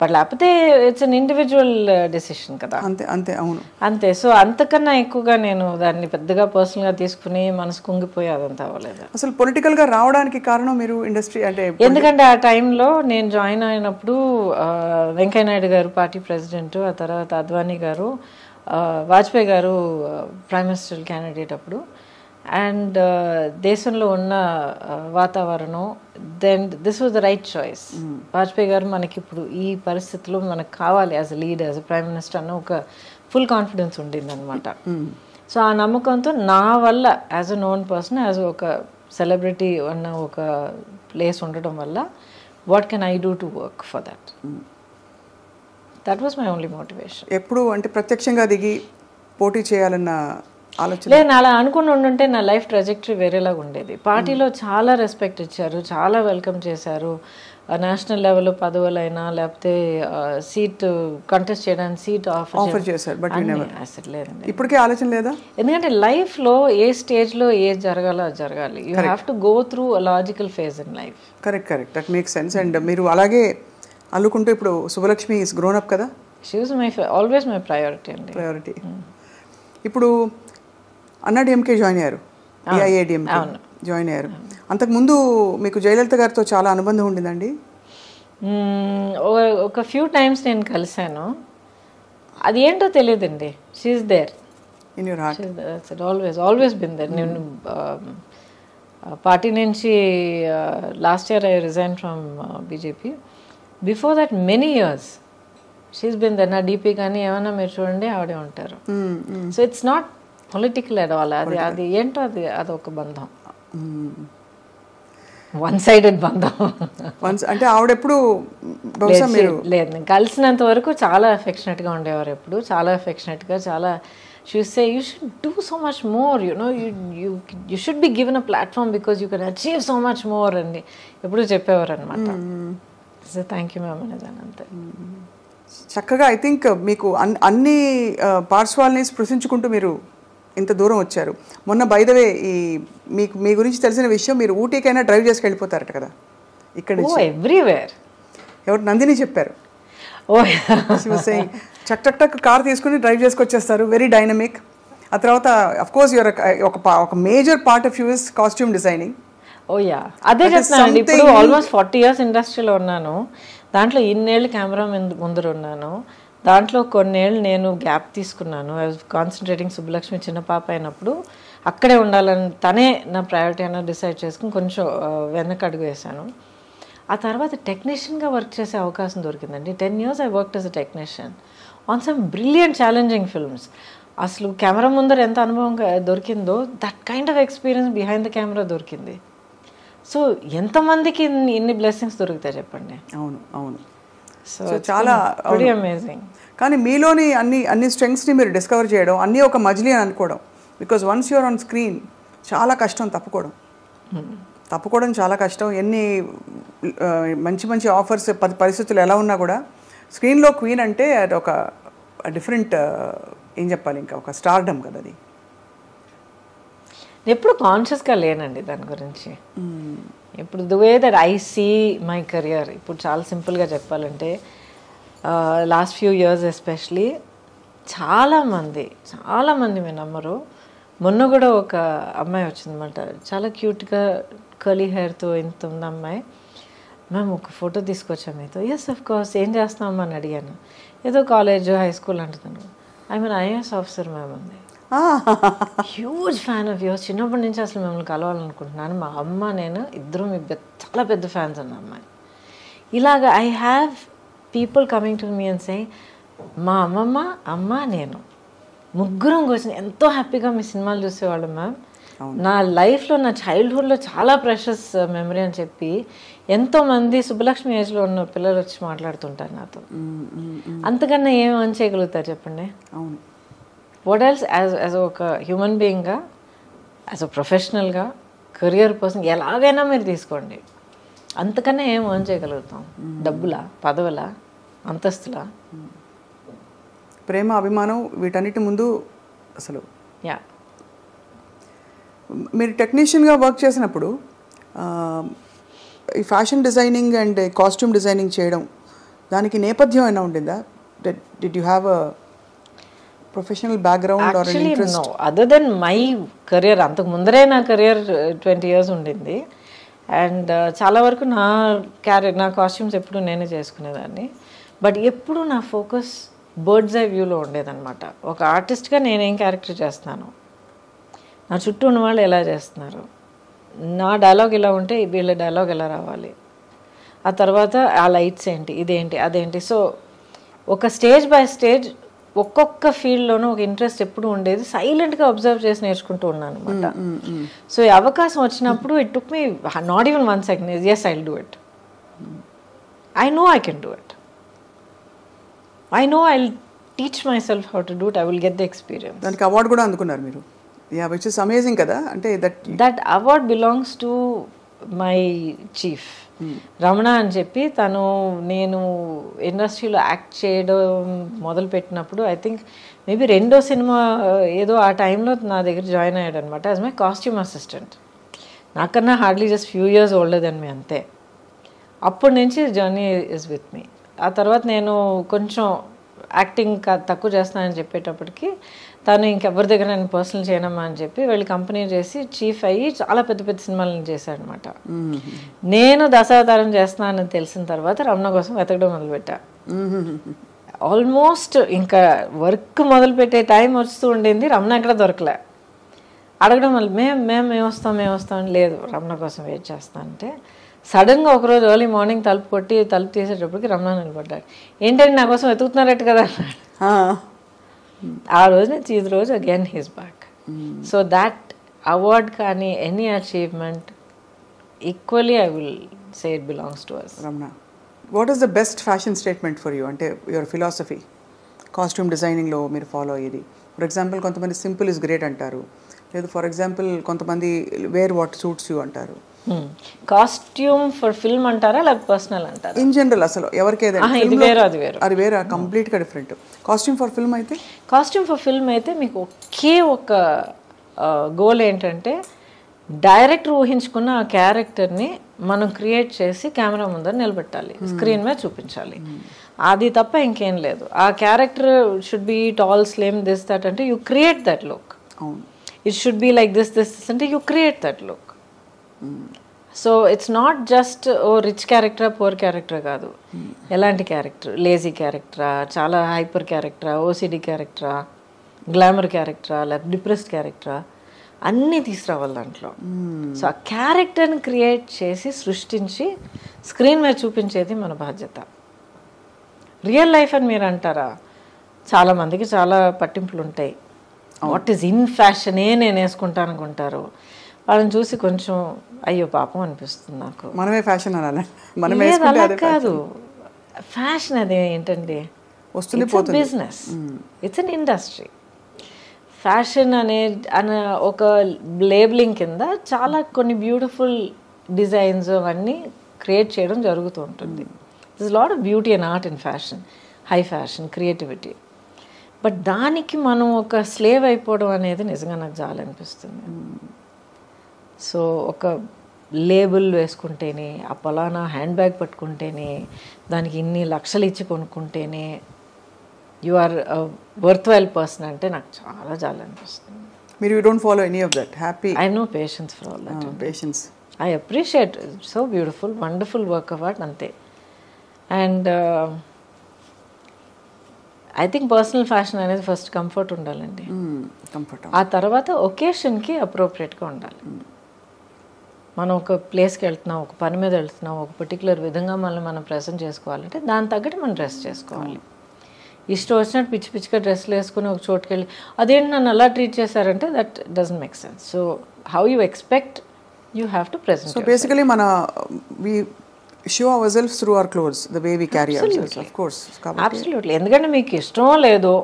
but లేకపోతే ఇట్స్ అన్ ఇండివిజువల్ డెసిషన్ కదా. అంతే. అవును, అంతే. సో అంతకన్నా ఎక్కువగా నేను దాన్ని పెద్దగా పర్సనల్గా తీసుకుని మనసు కుంగిపోయి అదంతా అవ్వలేదు. అసలు పొలిటికల్గా రావడానికి కారణం మీరు ఇండస్ట్రీ అంటే ఎందుకంటే ఆ టైంలో నేను జాయిన్ అయినప్పుడు వెంకయ్యనాయుడు గారు పార్టీ ప్రెసిడెంట్, ఆ తర్వాత అద్వానీ గారు, వాజ్పేయి గారు ప్రైమ్ మినిస్టర్ క్యాండిడేట్ అప్పుడు. అండ్ దేశంలో ఉన్న వాతావరణం, then this was the right choice. Vajpayee గారు మనకి ఇప్పుడు ఈ పరిస్థితిలో మనకు కావాలి as a leader, as a prime minister అన్న ఒక ఫుల్ కాన్ఫిడెన్స్ ఉండింది అనమాట. సో ఆ నమ్మకంతో నా వల్ల as a known person, as ఒక సెలబ్రిటీ అన్న ఒక ప్లేస్ ఉండటం వల్ల what can I do to work for that. That was my only motivation. ఎప్పుడు అంటే ప్రత్యక్షంగా దిగి పోటీ చేయాలన్న ఆలోచన లేదు. అలా అనుకుని ఉండుంటే నా లైఫ్ ట్రాజెక్టరీ వేరేలాగా ఉండేది. పార్టీలో చాలా రెస్పెక్ట్ ఇచ్చారు, చాలా వెల్కమ్ చేశారు. నేషనల్ లెవెల్లో పదవులైనా లేకపోతే సీట్ కంటెస్ట్ చేయడానికి సీట్ ఆఫర్ చేశారు. బట్ అసలు లేదండి. ఇప్పటికే ఆలోచన లేదా? ఎందుకంటే లైఫ్లో ఏ స్టేజ్లో ఏది జరగాలో అది జరగాలి. You have to go through a logical phase in life. Correct. That makes sense. And మీరు అలాగే అల్లుకుంటూ ఇప్పుడు శుభలక్ష్మి ఈస్ గ్రోన్ అప్ కదా. She was always my priority అండి. ప్రయారిటీ. ఇప్పుడు అన్నాడీఎంకే జాయిన్ అయ్యారు, ఏఐఏడిఎంకే జాయిన్ అయ్యారు. అంతకుముందు మీకు జయలలిత గారితో చాలా అనుబంధం ఉండిందండి? ఒక ఫ్యూ టైమ్స్ నేను కలిశాను. అది ఏంటో తెలియదండి. She's there in your heart. Always been there. నేను పార్టీ నుంచి last year I resign from BJP. Before that many years she's been there. నా డీపీ కానీ ఏమన్నా మీరు చూడండి ఆవిడే ఉంటారు. So it's not political at all. అది ఏంటో అది ఒక బంధం, వన్ సైడెడ్ బంధం. అంటే ఆవిడెప్పుడు లేదు, నేను కలిసినంత వరకు చాలా అఫెక్షనేట్గా ఉండేవారు. ఎప్పుడు చాలా అఫెక్షనేట్గా, చాలా షే you should do so much more, you should be given a platform because you can achieve so much more అని ఎప్పుడు చెప్పేవారు అనమాట. థ్యాంక్ యూ మ్యామ్ అనేదాన్ని అంతే. చక్కగా ఐ థింక్ మీకు అన్ని పార్శ్వాల్ని స్పృశించుకుంటూ మీరు ఇంత దూరం వచ్చారు. మొన్న బై ద వే మీకు మీ గురించి తెలిసిన విషయం, మీరు ఊటీకైనా డ్రైవ్ చేసి వెళ్ళిపోతారట కదా ఇక్కడ నుంచి. ఎవ్రీవేర్. ఎవరు? నందిని చెప్పారు. చక్ చక్ టక్ కార్ తీసుకుని డ్రైవ్ చేసుకొచ్చేస్తారు. Very dynamic. ఆ తర్వాత అఫ్ కోర్స్ యువర్ ఒక major part of you is costume designing. Oh yeah, అదే చెప్తున్నానండి. ఇప్పుడు ఆల్మోస్ట్ 40 years ఇండస్ట్రీలో ఉన్నాను. దాంట్లో ఇన్నేళ్ళు కెమెరా ముందర ఉన్నాను. దాంట్లో కొన్నేళ్ళు నేను గ్యాప్ తీసుకున్నాను. I was concentrating. సుబ్బలక్ష్మి చిన్న పాప అయినప్పుడు అక్కడే ఉండాలని తనే నా ప్రయారిటీ అన్న డిసైడ్ చేసుకుని కొంచెం వెనక్కి అడుగు వేశాను. ఆ తర్వాత టెక్నీషియన్గా వర్క్ చేసే అవకాశం దొరికిందండి. 10 years I worked as a technician on some brilliant challenging films. అసలు కెమెరా ముందర ఎంత అనుభవం దొరికిందో that kind of experience behind the camera దొరికింది. సో ఎంతమందికి ఇన్ని బ్లెస్సింగ్స్ దొరుకుతాయి చెప్పండి. అవును అవును. సో చాలా అమేజింగ్. కానీ మీలోని అన్ని స్ట్రెంగ్స్ని మీరు డిస్కవర్ చేయడం, అన్నీ ఒక మజిలీ అని అనుకోవడం. Because once you're on screen చాలా కష్టం తప్పుకోవడం చాలా కష్టం. ఎన్ని మంచి మంచి ఆఫర్స్ పరిస్థితులు ఎలా ఉన్నా కూడా స్క్రీన్లో క్వీన్ అంటే అది ఒక డిఫరెంట్ ఏం చెప్పాలి, ఇంకా ఒక స్టార్డమ్ కదా అది. ఎప్పుడు కాన్షియస్గా లేనండి దాని గురించి. ఇప్పుడు the way that I see my career, ఇప్పుడు చాలా సింపుల్గా చెప్పాలంటే లాస్ట్ ఫ్యూ ఇయర్స్ ఎస్పెషలీ చాలామంది మీరు నమ్మరు, మొన్న కూడా ఒక అమ్మాయి వచ్చిందన్నమాట, చాలా క్యూట్గా కర్లీ హెయిర్తో ఇంత ఉంది అమ్మాయి. మ్యామ్ ఒక ఫోటో తీసుకొచ్చాం మీతో. ఎస్ ఆఫ్ కోర్స్, ఏం చేస్తామమ్మా అని అడిగాను. ఏదో కాలేజ్ హై స్కూల్ అంటున్నాను. I mean IAS officer ma'am అంది. హ్యూజ్ ఫ్యాన్ ఆఫ్ యూర్స్, చిన్నప్పటి నుంచి అసలు మిమ్మల్ని కలవాలనుకుంటున్నాను, మా అమ్మ నేను ఇద్దరు మీ చాలా పెద్ద ఫ్యాన్స్ అన్న అమ్మాయి. ఇలాగ I have people coming to me and say, మా అమ్మ నేను ముగ్గురం కూర్చొని ఎంతో హ్యాపీగా మీ సినిమాలు చూసేవాళ్ళం మ్యామ్. నా లైఫ్లో నా చైల్డ్హుడ్లో చాలా ప్రెషస్ మెమరీ అని చెప్పి ఎంతోమంది సుబ్బలక్ష్మి ఏజ్లో ఉన్న పిల్లలు వచ్చి మాట్లాడుతుంటారు నాతో. అంతకన్నా ఏం అని చేయగలుగుతారు చెప్పండి. అవును. వాట్ ఎల్స్ యాజ్ ఒక హ్యూమన్ బీయింగ్గా, యాజ్ అ ప్రొఫెషనల్గా, కెరియర్ పర్సన్ ఎలాగైనా మీరు తీసుకోండి, అంతకన్నా ఏం ఎర్న్ చేయగలుగుతాం? డబ్బులా, పదవులా, అంతస్తులా? ప్రేమ, అభిమానం వీటన్నిటి ముందు అసలు. యా. మీరు టెక్నీషియన్గా వర్క్ చేసినప్పుడు ఈ fashion designing and costume designing చేయడం, దానికి నేపథ్యం అయినా ఉండిందా? Did you have a professional background or an interest? No, other than my career. అంతకు ముందరే నా కెరియర్ 20 years ఉండింది. అండ్ చాలా వరకు నా కాస్ట్యూమ్స్ ఎప్పుడు నేనే చేసుకునేదాన్ని. బట్ ఎప్పుడు నా ఫోకస్ బర్డ్స్ ఐ వ్యూలో ఉండేదన్నమాట. ఒక ఆర్టిస్ట్గా నేనేం క్యారెక్టర్ చేస్తున్నాను, నా చుట్టూ ఉన్న వాళ్ళు ఎలా చేస్తున్నారు, నా డైలాగ్ ఇలా ఉంటే వీళ్ళ డైలాగ్ ఎలా రావాలి, ఆ తర్వాత ఆ లైట్స్ ఏంటి, ఇదేంటి, అదేంటి. సో ఒక స్టేజ్ బై స్టేజ్ ఒక్కొక్క ఫీల్డ్లోనూ ఒక ఇంట్రెస్ట్ ఎప్పుడు ఉండేది. సైలెంట్గా అబ్జర్వ్ చేసి నేర్చుకుంటూ ఉన్నాను అనమాట. సో ఈ అవకాశం వచ్చినప్పుడు it took me not even 1 second. Yes, I will do it. I know I can do it. I know I will teach myself how to do it. I will get the experience. దానికి అవార్డు కూడా అందుకున్నారు మీరు. యా, విచ్ ఇస్ అమేజింగ్ కదా. అంటే that award belongs to my chief Ramana అని చెప్పి. నేను ఇండస్ట్రీలో యాక్ట్ చేయడం మొదలుపెట్టినప్పుడు ఐ థింక్ మేబీ 2వ సినిమా ఏదో ఆ టైంలో నా దగ్గర జాయిన్ అయ్యాడు అనమాట యాజ్ మై కాస్ట్యూమ్ అసిస్టెంట్. నాకన్నా hardly just few years older than me, అంతే. అప్పటి నుంచి జర్నీ ఇస్ విత్ మీ. ఆ తర్వాత నేను కొంచెం యాక్టింగ్ తక్కువ చేస్తున్నానని చెప్పేటప్పటికి తను ఇంకెవరి దగ్గర నేను పర్సనల్ చేయనమ్మా అని చెప్పి వెళ్ళి కంపెనీ చేసి చీఫ్ అయ్యి చాలా పెద్ద పెద్ద సినిమాలను చేశాడనమాట. నేను దశావతారం చేస్తున్నానని తెలిసిన తర్వాత రమణ కోసం వెతకడం మొదలుపెట్టా. ఆల్మోస్ట్ ఇంకా వర్క్ మొదలుపెట్టే టైం వస్తూ ఉండింది, రమణ ఎక్కడ దొరకలే. అడగడం వల్ల మేము వస్తాం లేదు రమణ కోసం వెయిట్ చేస్తా అంటే, సడన్గా ఒకరోజు ఎర్లీ మార్నింగ్ తలుపు తీసేటప్పటికి రమణ నిలబడ్డాడు. ఏంటంటే నా కోసం వెతుకుతున్నారట్టు కదా అన్నాడు. ఆ రోజు నుంచి ఈ రోజు again he's back. So that award కానీ any achievement equally I will say it belongs to us. Ramana, what is the best fashion statement for you? అంటే యువర్ ఫిలాసఫీ కాస్ట్యూమ్ డిజైనింగ్లో మీరు ఫాలో అయ్యేది. ఫర్ ఎగ్జాంపుల్ కొంతమంది సింపుల్ ఇస్ గ్రేట్ అంటారు, లేదు ఫర్ ఎగ్జాంపుల్ కొంతమంది వేర్ వాట్ సూట్స్ యూ అంటారు. కాస్ట్యూమ్ ఫర్ ఫిల్మ్ అంటారా లేకపోతే పర్సనల్ అంటారా? ఇన్ జనరల్ అసలు ఎవరికి అది వేరే కంప్లీట్గా డిఫరెంట్. కాస్ట్యూమ్ ఫర్ ఫిల్మ్ అయితే మీకు ఒకే ఒక గోల్ ఏంటంటే డైరెక్టర్ ఊహించుకున్న ఆ క్యారెక్టర్ని మనం క్రియేట్ చేసి కెమెరా ముందర నిలబెట్టాలి, స్క్రీన్ మీద చూపించాలి. అది తప్ప ఇంకేం లేదు. ఆ character should be tall, slim, this that అంటే యూ క్రియేట్ దట్ లుక్. అవును. It should be like this అంటే you create that look. So it's not just ఓ రిచ్ క్యారెక్టరా పూర్ క్యారెక్టరా కాదు, ఎలాంటి క్యారెక్టర్, లేజీ క్యారెక్టరా, చాలా హైపర్ క్యారెక్టరా, ఓసిడి క్యారెక్టరా, గ్లామర్ క్యారెక్టరా, లేకపోతే డిప్రెస్డ్ క్యారెక్టరా, అన్నీ తీసుకురావాలి దాంట్లో. సో ఆ క్యారెక్టర్ని క్రియేట్ చేసి సృష్టించి స్క్రీన్ మీద చూపించేది మన బాధ్యత. రియల్ లైఫ్ అని మీరు అంటారా, చాలామందికి చాలా పట్టింపులు ఉంటాయి. వాట్ ఈజ్ ఇన్ ఫ్యాషనే నేను వేసుకుంటాను అనుకుంటారు. వాళ్ళని చూసి కొంచెం అయ్యో పాపం అనిపిస్తుంది నాకు. మనమే ఫ్యాషన్ అనాలి, అలా కాదు. ఫ్యాషన్ అది ఏంటండి, వస్తుంది business, it's an industry. Fashion అనే ఒక లేబులింగ్ కింద చాలా కొన్ని బ్యూటిఫుల్ డిజైన్స్ అవన్నీ క్రియేట్ చేయడం జరుగుతూ ఉంటుంది. This lot of beauty and art in fashion, high fashion, creativity. But దానికి మనం ఒక స్లేవ్ అయిపోవడం అనేది నిజంగా నాకు చాలా అనిపిస్తుంది. సో ఒక లేబుల్ వేసుకుంటేనే, ఆ పలానా హ్యాండ్ బ్యాగ్ పట్టుకుంటేనే, దానికి ఇన్ని లక్షలు ఇచ్చి కొనుక్కుంటేనే you are worth while person అంటే నాకు చాలా చాలా అనిపిస్తుంది. మీరు you don't follow any of that? Happy, I no patience for all that. Patience, I appreciate, so beautiful, wonderful work of art, అంతే. And I think personal fashion అనేది ఫస్ట్ కంఫర్ట్ ఉండాలండి. కంఫర్ట్. ఆ తర్వాత ఒకేషన్కి అప్రోప్రియేట్గా ఉండాలి. మనం ఒక ప్లేస్కి వెళ్తున్నాం, ఒక పని మీద వెళ్తున్నాం, ఒక పర్టికులర్ విధంగా మనం ప్రెజెంట్ చేసుకోవాలంటే దాని తగ్గట్టు మనం డ్రెస్ చేసుకోవాలి. ఇష్టం వచ్చినట్టు పిచ్చి పిచ్చిగా డ్రెస్లు వేసుకుని ఒక చోటుకి వెళ్ళి అదేంటి నన్ను అలా ట్రీట్ చేశారంటే that doesn't make sense. So how you expect you have to present. So basically మన we show ourselves through our clothes, the way we carry ourselves, of course. Absolutely. ఎందుకంటే మీకు ఇష్టమో లేదో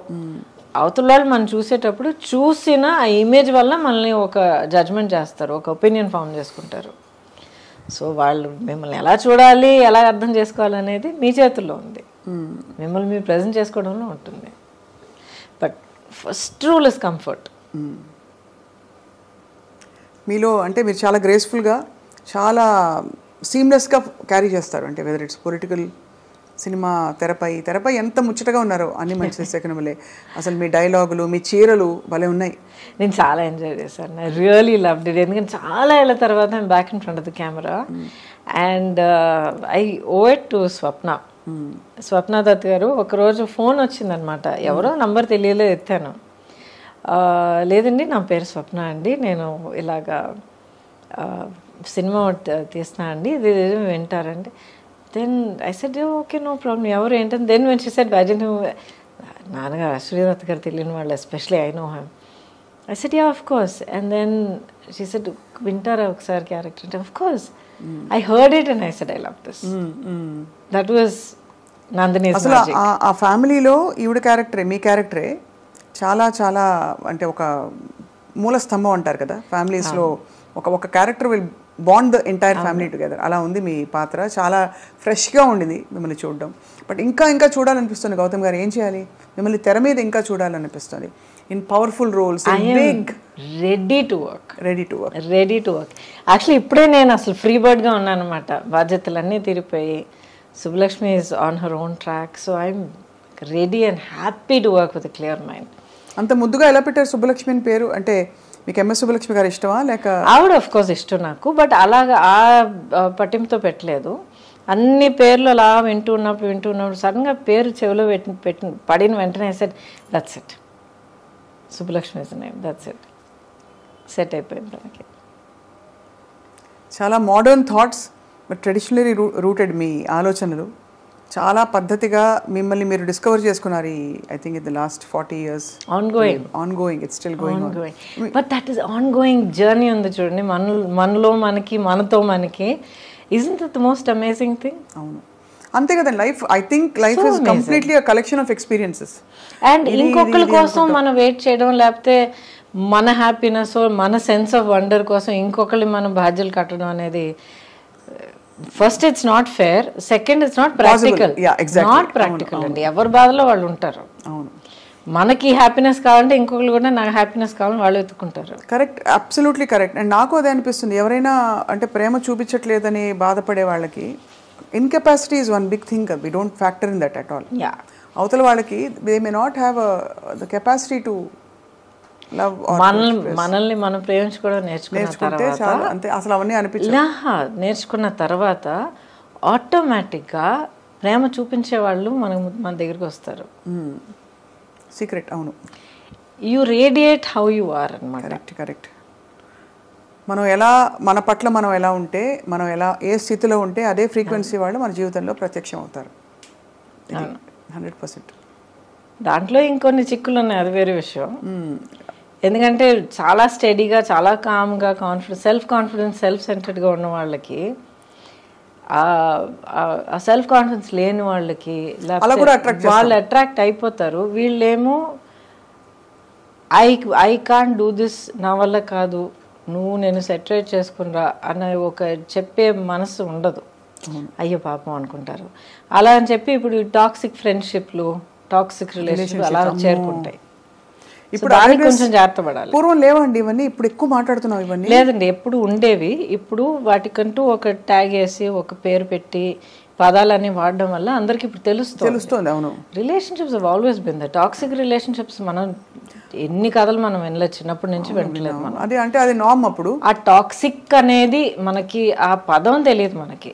అవతల వాళ్ళు మనం చూసేటప్పుడు చూసిన ఆ ఇమేజ్ వల్ల మనల్ని ఒక జడ్జ్మెంట్ చేస్తారు, ఒక ఒపీనియన్ ఫామ్ చేసుకుంటారు. సో వాళ్ళు మిమ్మల్ని ఎలా చూడాలి, ఎలా అర్థం చేసుకోవాలి అనేది మీ చేతుల్లో ఉంది, మిమ్మల్ని మీరు ప్రజెంట్ చేసుకోవడంలో ఉంటుంది. But first rule is comfort. మీలో అంటే మీరు చాలా గ్రేస్ఫుల్గా, చాలా సీమ్లెస్గా క్యారీ చేస్తారు. అంటే వెదర్ ఇట్స్ పొలిటికల్, సినిమా, తెరపై ఎంత ముచ్చటగా ఉన్నారో అన్ని మంచి సెకండ్లే. అసలు మీ డైలాగులు, మీ చీరలు భలే ఉన్నాయి. నేను చాలా ఎంజాయ్ చేశాను. I really loved it. ఎందుకంటే చాలా ఏళ్ళ తర్వాత I'm back in front of the camera and I owe it to Swapna Dutt garu. ఒకరోజు ఫోన్ వచ్చిందనమాట, ఎవరో నంబర్ తెలియలేదు, ఎత్తాను. లేదండి నా పేరు స్వప్న అండి, నేను ఇలాగా సినిమా తీస్తున్నా అండి, ఇది వింటారండి. Then I said okay no problem, ఎవరు ఏంటంటే దెన్ వెన్ షీ సెడ్ నాన్నగారు అశ్వదత్ గారు తెలియని వాళ్ళు, especially I know him. I said yeah of course. And then she said వింటారా ఒకసారి క్యారెక్టర్ అంటే, of course. I heard it and I said I love this. That was Nandini's అసలు magic. ఆ ఫ్యామిలీలో ఈవిడ క్యారెక్టరే, మీ క్యారెక్టరే చాలా చాలా అంటే ఒక మూల స్తంభం అంటారు కదా ఫ్యామిలీస్లో. ఒక character will bond the entire family together. అలా ఉంది మీ పాత్ర. చాలా ఫ్రెష్గా ఉండింది మిమ్మల్ని చూడడం. బట్ ఇంకా చూడాలనిపిస్తుంది గౌతమ్ గారు. ఏం చేయాలి, మిమ్మల్ని తెర మీద ఇంకా చూడాలనిపిస్తుంది in powerful roles. Ready to work. Actually ఇప్పుడే నేను అసలు ఫ్రీ బర్డ్గా ఉన్నాను అనమాట. బాధ్యతలన్నీ తీరిపోయి Subbalakshmi is on her own track. So I'm ready and happy to work with clear mind. అంత ముద్దుగా ఎలా పెట్టారు సుబ్బలక్ష్మి అని పేరు? అంటే మీకు ఎంఎస్ సుబ్బలక్ష్మి గారు ఇష్టమా లేక? ఆవిడ ఆఫ్ కోర్స్ ఇష్టం నాకు, బట్ అలాగా ఆ పట్టింపుతో పెట్టలేదు. అన్ని పేర్లు అలా వింటూ ఉన్నప్పుడు సడన్గా పేరు చెవిలో పడిన వెంటనే set that's it, Subbalakshmi is name, that's it, set అయిపోయింది తనకి. చాలా modern thoughts but traditionally rooted మీ ఆలోచనలు. చాలా పద్ధతిగా మిమ్మల్ని మీరు డిస్కవర్ చేసుకున్నారు I think in the last 40 years. Ongoing it's still going on. But that is ongoing journey ఉంది చూడండి, మనలో మనతో మనకి. isn't it the most amazing thing? అవును, అంతే కదండి. I think life is completely a collection of experiences. And ఇంకొకరి కోసం మనం వెయిట్ చేయడం, లేకపోతే మన హ్యాపీనెస్, మన సెన్స్ ఆఫ్ వండర్ కోసం ఇంకొకరి మనం బాధ్యతలు కట్టడం అనేది first it's not fair, second it's not practical. Not practical అండి. ఎవరి బాధలో వాళ్ళు ఉంటారు. అవును, మనకి హ్యాపీనెస్ కావాలంటే ఇంకొకరు కూడా నాకు హ్యాపీనెస్ కావాలని వాళ్ళు వెతుక్కుంటారు. Correct, absolutely correct. అండ్ నాకు అదే అనిపిస్తుంది, ఎవరైనా అంటే ప్రేమ చూపించట్లేదని బాధపడే వాళ్ళకి incapacity is one big thing. We don't factor in that at all. అవతల వాళ్ళకి they may not have the capacity to love మనల్ని మనం ప్రేమించుకోవడం నేర్చుకున్న తర్వాత అంతే, అసలు అవన్నీ అనిపించదు. నేర్చుకున్న తర్వాత ఆటోమేటిక్గా ప్రేమ చూపించే వాళ్ళు మన దగ్గరికి వస్తారు. సీక్రెట్. అవును, you radiate how you are అనమాట. కరెక్ట్. మనం ఎలా, మన పట్ల మనం ఎలా ఉంటే, మనం ఎలా ఏ స్థితిలో ఉంటే అదే ఫ్రీక్వెన్సీ వాళ్ళు మన జీవితంలో ప్రత్యక్షం అవుతారు. 100%. దాంట్లో ఇంకొన్ని చిక్కులు ఉన్నాయి, అది వేరే విషయం. ఎందుకంటే చాలా స్టడీగా, చాలా కామ్గా, సెల్ఫ్ కాన్ఫిడెన్స్, సెల్ఫ్ సెంటర్డ్గా ఉన్న వాళ్ళకి, ఆ సెల్ఫ్ కాన్ఫిడెన్స్ లేని వాళ్ళకి వాళ్ళు అట్రాక్ట్ అయిపోతారు. వీళ్ళేమో ఐ కాంట్ డూ దిస్, నా వల్ల కాదు, నువ్వు నేను సెటరేట్ చేసుకునిరా అనే ఒక చెప్పే మనసు ఉండదు. అయ్యో పాపం అనుకుంటారు. అలా అని చెప్పి ఇప్పుడు టాక్సిక్ ఫ్రెండ్షిప్లు, టాక్సిక్ రిలేషన్షిప్ అలా చేరుకుంటాయి. ఇప్పుడు దానికి కొంచెం జాగ్రత్త పడాలి. పూర్వం లేవండి ఇవన్నీ, ఇప్పుడు ఎక్కువ మాట్లాడుతున్నాం ఇవన్నీ. లేదండి, ఎప్పుడు ఉండేవి. ఇప్పుడు వాటికంటూ ఒక ట్యాగ్ వేసి ఒక పేరు పెట్టి పదాలన్నీ వాడడం వల్ల అందరికి ఇప్పుడు తెలుస్తుంది. అవును, relationships always been the toxic relationships. మనం ఎన్ని కథలు మనం వినలేదు, చిన్నప్పటి నుంచి వింటలేదు మనం. అది అంటే అది నార్మ్. అప్పుడు ఆ టాక్సిక్ అనేది మనకి ఆ పదం తెలియదు మనకి.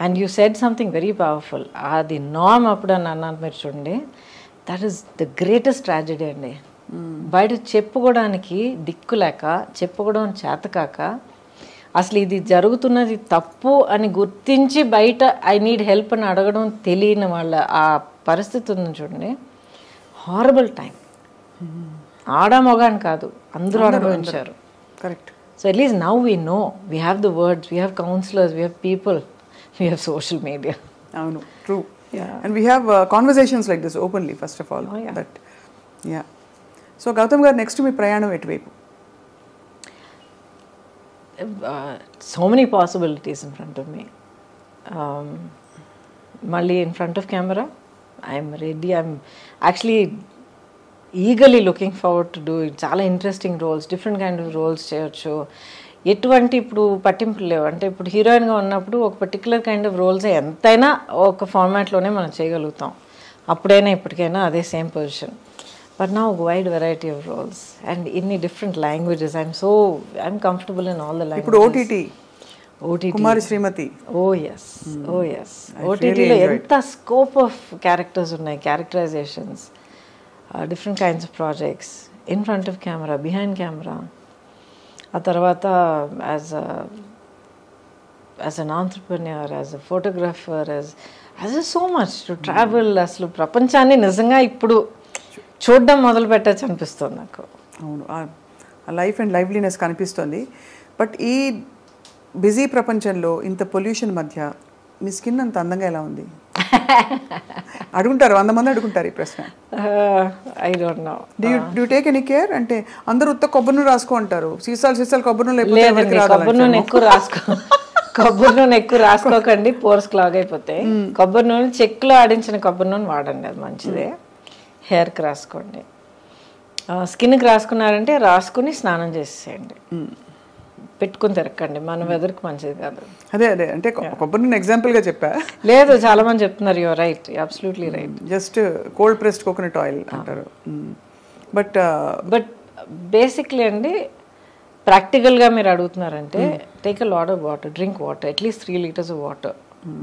And you said something very powerful. అది నార్మ్ అప్పుడు అని అన్నాను మీరు చూడండి. That is the greatest tragedy అండి. బయట చెప్పుకోవడానికి దిక్కు లేక, చెప్పుకోవడం చేతకాక, అసలు ఇది జరుగుతున్నది తప్పు అని గుర్తించి బయట ఐ నీడ్ హెల్ప్ అని అడగడం తెలియని వాళ్ళ ఆ పరిస్థితి ఉంది చూడండి. Horrible time. ఆడ మొగాని కాదు, అందరూ అనుభవించారు. Correct. So at least now we know, we have the words, we have counsellors, we have people, we have social media. అవును, true. And we have conversations like this openly, first of all. So Gautam garu, next మీ ప్రయాణం ఎటువైపు? So many possibilities in front of me. Malli in front of camera, I'm ready. I'm actually eagerly looking forward to doing చాలా interesting roles, different kind of roles చేయొచ్చు. ఎటువంటి ఇప్పుడు పట్టింపులు లేవు. అంటే ఇప్పుడు హీరోయిన్గా ఉన్నప్పుడు ఒక పర్టికులర్ కైండ్ ఆఫ్ రోల్స్ ఎంతైనా ఒక ఫార్మాట్లోనే మనం చేయగలుగుతాం. అప్పుడైనా ఇప్పటికైనా అదే same position. But now wide variety of roles and ఇన్ని different languages. I'm comfortable in all the languages. ఇప్పుడు ఓటీటీ కుమారి శ్రీమతి. ఎస్. ఓటీటీలో ఎంత స్కోప్ ఆఫ్ క్యారెక్టర్స్ ఉన్నాయి, characterizations, different kinds of projects, in front of camera, behind camera. ఆ తర్వాత as an entrepreneur, as a photographer, as so much to travel. అసలు ప్రపంచాన్ని నిజంగా ఇప్పుడు చూడడం మొదలు పెట్టచ్చు అనిపిస్తుంది నాకు. అవును, ఆ లైఫ్ అండ్ లైవ్లీనెస్ కనిపిస్తుంది. బట్ ఈ బిజీ ప్రపంచంలో ఇంత పొల్యూషన్ మధ్య మీ స్కిన్ అంత అందంగా ఎలా ఉంది? అడుగుంటారు, 100 మంది అడుగుంటారు ఈ ప్రశ్న. I don't know. Do take any care? అంటే అందరూ ఉత్త కొబ్బరి నూనె రాసుకో అంటారు. సీసాలు కొబ్బరి నూనె కొబ్బరి నూనె ఎక్కువ కొబ్బరి నూనె ఎక్కువ రాసుకోకండి, పోర్స్ క్లాగ్ అయిపోతాయి. కొబ్బరి నూనె చెక్కులో ఆడించిన కొబ్బరి నూనె వాడండి, అది మంచిదే. హెయిర్కి రాసుకోండి. స్కిన్కి రాసుకున్నారంటే రాసుకుని స్నానం చేసేయండి, పెట్టుకుని తిరగండి. మన వెదర్కి మంచిది కాదు. అదే అంటే కొబ్బరి నూనె ఎగ్జాంపుల్గా చెప్పా. లేదు, చాలా మంది చెప్తున్నారు. Your right, absolutely right. Just cold pressed coconut oil అంటారు. బట్ బేసిక్లీ అండి, ప్రాక్టికల్గా మీరు అడుగుతున్నారంటే take a lot of water, drink water, at least 3 liters of water.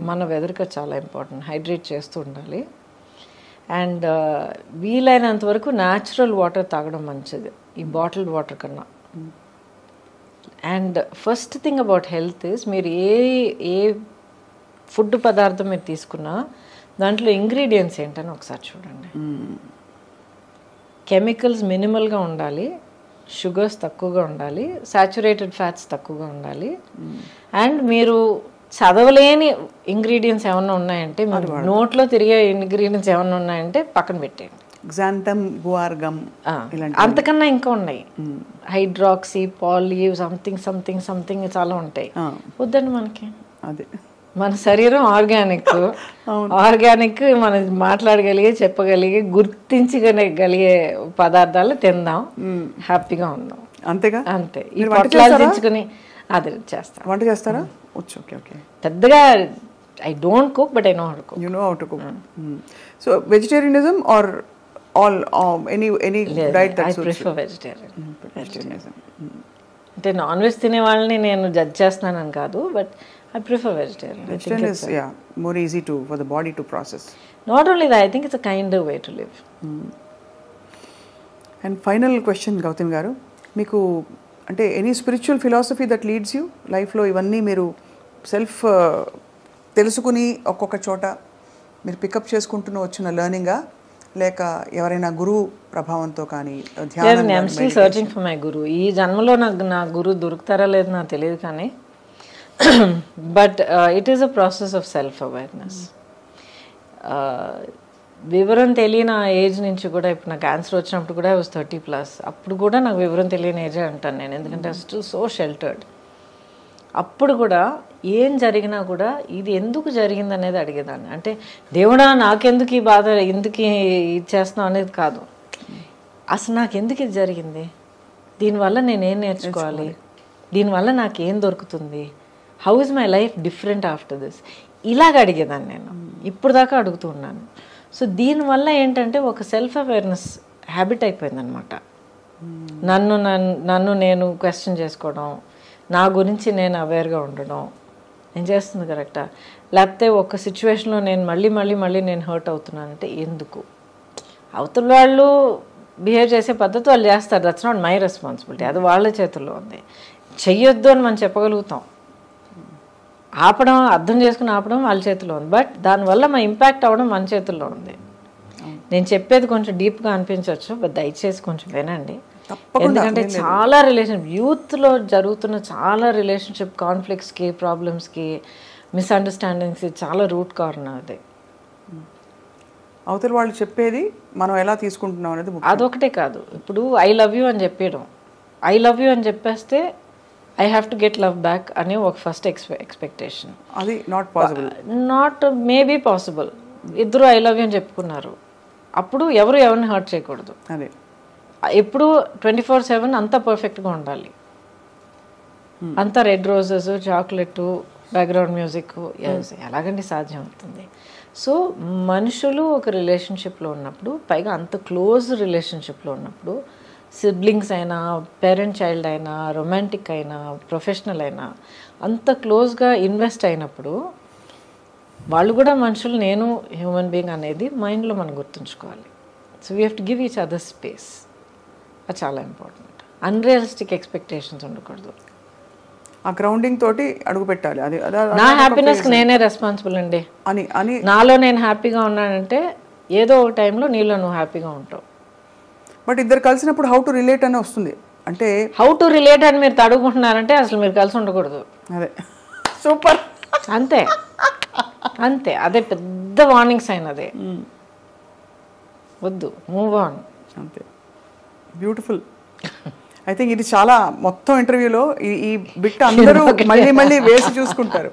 మన వెదర్కి చాలా ఇంపార్టెంట్. హైడ్రేట్ చేస్తూ ఉండాలి. అండ్ వీలైనంత వరకు న్యాచురల్ వాటర్ తాగడం మంచిది ఈ బాటిల్డ్ వాటర్ కన్నా. And first thing about health is, మీరు ఏ ఫుడ్ పదార్థం మీరు తీసుకున్నా దాంట్లో ఇంగ్రీడియంట్స్ ఏంటని ఒకసారి చూడండి. కెమికల్స్ మినిమల్గా ఉండాలి, షుగర్స్ తక్కువగా ఉండాలి, సాచురేటెడ్ ఫ్యాట్స్ తక్కువగా ఉండాలి. అండ్ మీరు చదవలేని ఇంగ్రీడియంట్స్ ఏమన్నా ఉన్నాయంటే, మీరు నోట్లో తిరిగే ఇంగ్రీడియంట్స్ ఏమన్నా ఉన్నాయంటే పక్కన పెట్టేయండి. గ్జాంతమ్, గువార్ గమ్, అంతకన్నా ఇంకా ఉన్నాయి. హైడ్రాక్సీ, పాలీ, సంథింగ్ చాలా ఉంటాయి. వద్దండి మనకి. అదే మన శరీరం ఆర్గానిక్. మనం మాట్లాడగలిగే, చెప్పగలిగే, గుర్తించగలిగే పదార్థాలు తిందాం, హ్యాపీగా ఉందాం. అంతేగా? అంతే. ఈ పొట్లాదించుకుని అది చేస్తాం. వంట చేస్తారా? ఓకే. పెద్దగా I don't cook, but I know how to cook. You know how to cook. So vegetarianism or all any diet I that suits prefer vegetarian. అంటే నాన్ వెజ్ తినే వాళ్ళని నేను జడ్జ్ చేస్తున్నానని కాదు, but I prefer vegetarian. Vegetarian is more easy for the body to process. Not only that, I think it's a kinder way to live. And final question, Gautam garu, మీకు అంటే any spiritual philosophy that leads you లైఫ్లో? ఇవన్నీ మీరు సెల్ఫ్ తెలుసుకుని ఒక్కొక్క చోట మీరు పికప్ చేసుకుంటూ వచ్చిన లెర్నింగా, లేక ఎవరైనా గురువు ప్రభావంతో కానీ ధ్యానం? I'm still searching for my guru. ఈ జన్మలో నాకు నా గురువు దొరుకుతారా లేదు నాకు తెలియదు, కానీ but it is a process of self awareness. వివరం తెలియని ఏజ్ నుంచి కూడా, ఇప్పుడు నాకు క్యాన్సర్ వచ్చినప్పుడు కూడా I was 30+. అప్పుడు కూడా నాకు వివరం తెలియని ఏజే అంటాను నేను, ఎందుకంటే I was still so sheltered. అప్పుడు కూడా ఏం జరిగినా కూడా ఇది ఎందుకు జరిగింది అనేది అడిగేదాన్ని. అంటే దేవుడా నాకెందుకు ఈ బాధ, ఎందుకు ఇది చేస్తున్నావు అనేది కాదు, అసలు నాకు ఎందుకు ఇది జరిగింది, దీనివల్ల నేనేం నేర్చుకోవాలి, దీనివల్ల నాకేం దొరుకుతుంది, how is my life different after this, ఇలాగ అడిగేదాన్ని నేను. ఇప్పుడు దాకా అడుగుతూ ఉన్నాను. సో దీనివల్ల ఏంటంటే ఒక సెల్ఫ్ అవేర్నెస్ హ్యాబిట్ అయిపోయిందనమాట. నన్ను నేను క్వశ్చన్ చేసుకోవడం, నా గురించి నేను అవేర్గా ఉండడం, నేను చేస్తుంది కరెక్టా, లేకపోతే ఒక సిచ్యువేషన్లో నేను మళ్ళీ నేను హర్ట్ అవుతున్నానంటే ఎందుకు, అవతల వాళ్ళు బిహేవ్ చేసే పద్ధతి వాళ్ళు చేస్తారు, దట్స్ నాట్ మై రెస్పాన్సిబిలిటీ, అది వాళ్ళ చేతుల్లో ఉంది. చెయ్యొద్దు అని మనం చెప్పగలుగుతాం, ఆపడం, అర్థం చేసుకుని ఆపడం వాళ్ళ చేతిలో ఉంది, బట్ దానివల్ల మా ఇంపాక్ట్ అవ్వడం మన చేతుల్లో ఉంది. నేను చెప్పేది కొంచెం డీప్గా అనిపించవచ్చు, బట్ దయచేసి కొంచెం వినండి. ఎందుకంటే చాలా యూత్లో జరుగుతున్న చాలా రిలేషన్షిప్ కాన్ఫ్లిక్ట్స్కి, ప్రాబ్లమ్స్కి, మిస్అండర్స్టాండింగ్స్కి చాలా రూట్ కారణం అది. అవతల వాళ్ళు చెప్పేది మనం ఎలా తీసుకుంటున్నాం అనేది అదొకటే కాదు. ఇప్పుడు ఐ లవ్ యూ అని చెప్పేయడం, ఐ లవ్ యూ అని చెప్పేస్తే I have to get love back అనే ఒక ఫస్ట్ ఎక్స్పెక్టేషన్. అది not possible. Not maybe possible. ఇద్దరు ఐ లవ్ యూ అని చెప్పుకున్నారు, అప్పుడు ఎవరిని హర్ట్ చేయకూడదు. అదే ఎప్పుడు 24/7 అంతా పర్ఫెక్ట్గా ఉండాలి, అంతా red roses, chocolate, background music, ఎలాగండి సాధ్యం అవుతుంది? సో మనుషులు ఒక రిలేషన్షిప్లో ఉన్నప్పుడు, పైగా అంత క్లోజ్ రిలేషన్షిప్లో ఉన్నప్పుడు, సిబ్లింగ్స్ అయినా, పేరెంట్ చైల్డ్ అయినా, రొమాంటిక్ అయినా, ప్రొఫెషనల్ అయినా, అంత క్లోజ్గా ఇన్వెస్ట్ అయినప్పుడు వాళ్ళు కూడా మనుషులు, నేను హ్యూమన్ బీయింగ్ అనేది మైండ్లో మనం గుర్తుంచుకోవాలి. So we have to give each other space. అది చాలా ఇంపార్టెంట్. అన్రియలిస్టిక్ ఎక్స్పెక్టేషన్స్ ఉండకూడదు. ఆ గ్రౌండింగ్ తోటి అడుగు పెట్టాలి. అది నా హ్యాపీనెస్కి నేనే రెస్పాన్సిబుల్ అండి అని నాలో నేను హ్యాపీగా ఉన్నానంటే ఏదో ఒక టైంలో నీలో నువ్వు హ్యాపీగా ఉంటావు. బట్ ఇద్దరు కలిసినప్పుడు హౌ టు రిలేట్ అని వస్తుంది. అంటే హౌ టు రిలేట్ అని మీరు తడుగుకుంటున్నారంటే అసలు మీరు కలిసి ఉండకూడదు. అదే సూపర్. అంతే అంతే, అదే పెద్ద వార్నింగ్ సైన్. అదే వద్దు, మూవ్ ఆన్. అంతే. బ్యూటిఫుల్. ఐ థింక్ ఇది చాలా మొత్తం ఇంటర్వ్యూలో ఈ బిట్ అందరూ మళ్ళీ వేసి చూసుకుంటారు.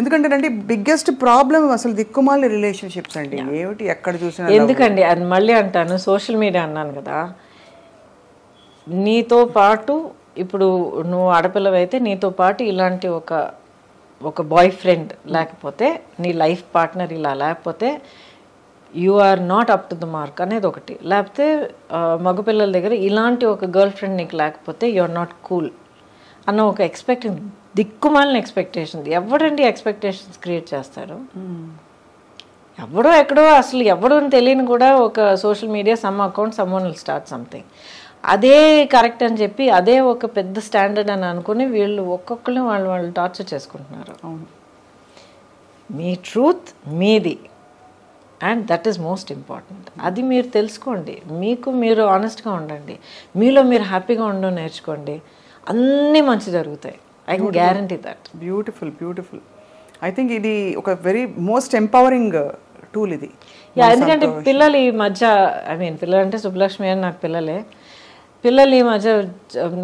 ఎందుకంటే బిగ్గెస్ట్ ప్రాబ్లం అసలు దిక్కుమాలి రిలేషన్షిప్స్ అండి. ఏమిటి ఎక్కడ చూసినా. ఎందుకండి అది మళ్ళీ అంటాను, సోషల్ మీడియా అన్నాను కదా, నీతో పాటు ఇప్పుడు నువ్వు ఆడపిల్లవైతే నీతో పాటు ఇలాంటి ఒక బాయ్ ఫ్రెండ్ లేకపోతే, నీ లైఫ్ పార్ట్నర్ ఇలా లేకపోతే you are not up to the mark అనేది ఒకటి. లేకపోతే మగపిల్లల దగ్గర ఇలాంటి ఒక గర్ల్ ఫ్రెండ్ నీకు లేకపోతే యు ఆర్ నాట్ కూల్ అన్న ఒక దిక్కుమాలిన ఎక్స్పెక్టేషన్. ఎవడండి ఎక్స్పెక్టేషన్స్ క్రియేట్ చేస్తారు? ఎవడో ఎక్కడో, అసలు ఎవడో తెలియని కూడా ఒక social media some account someone will start something, అదే కరెక్ట్ అని చెప్పి అదే ఒక పెద్ద స్టాండర్డ్ అని అనుకుని వీళ్ళు ఒక్కొక్కరిని వాళ్ళు టార్చర్ చేసుకుంటున్నారు. మీ ట్రూత్ మీది, and that is most important. అది మీరు తెలుసుకోండి, మీకు మీరు ఆనెస్ట్గా ఉండండి, మీలో మీరు హ్యాపీగా ఉండడం నేర్చుకోండి, అన్నీ మంచి జరుగుతాయి. I can guarantee that. Beautiful. I think ఇది ఒక వెరీ మోస్ట్ ఎంపవరింగ్ టూల్ ఇది. ఎందుకంటే పిల్లలు ఈ మధ్య, పిల్లలు అంటే సుబ్బలక్ష్మి అని నాకు పిల్లలు ఈ మధ్య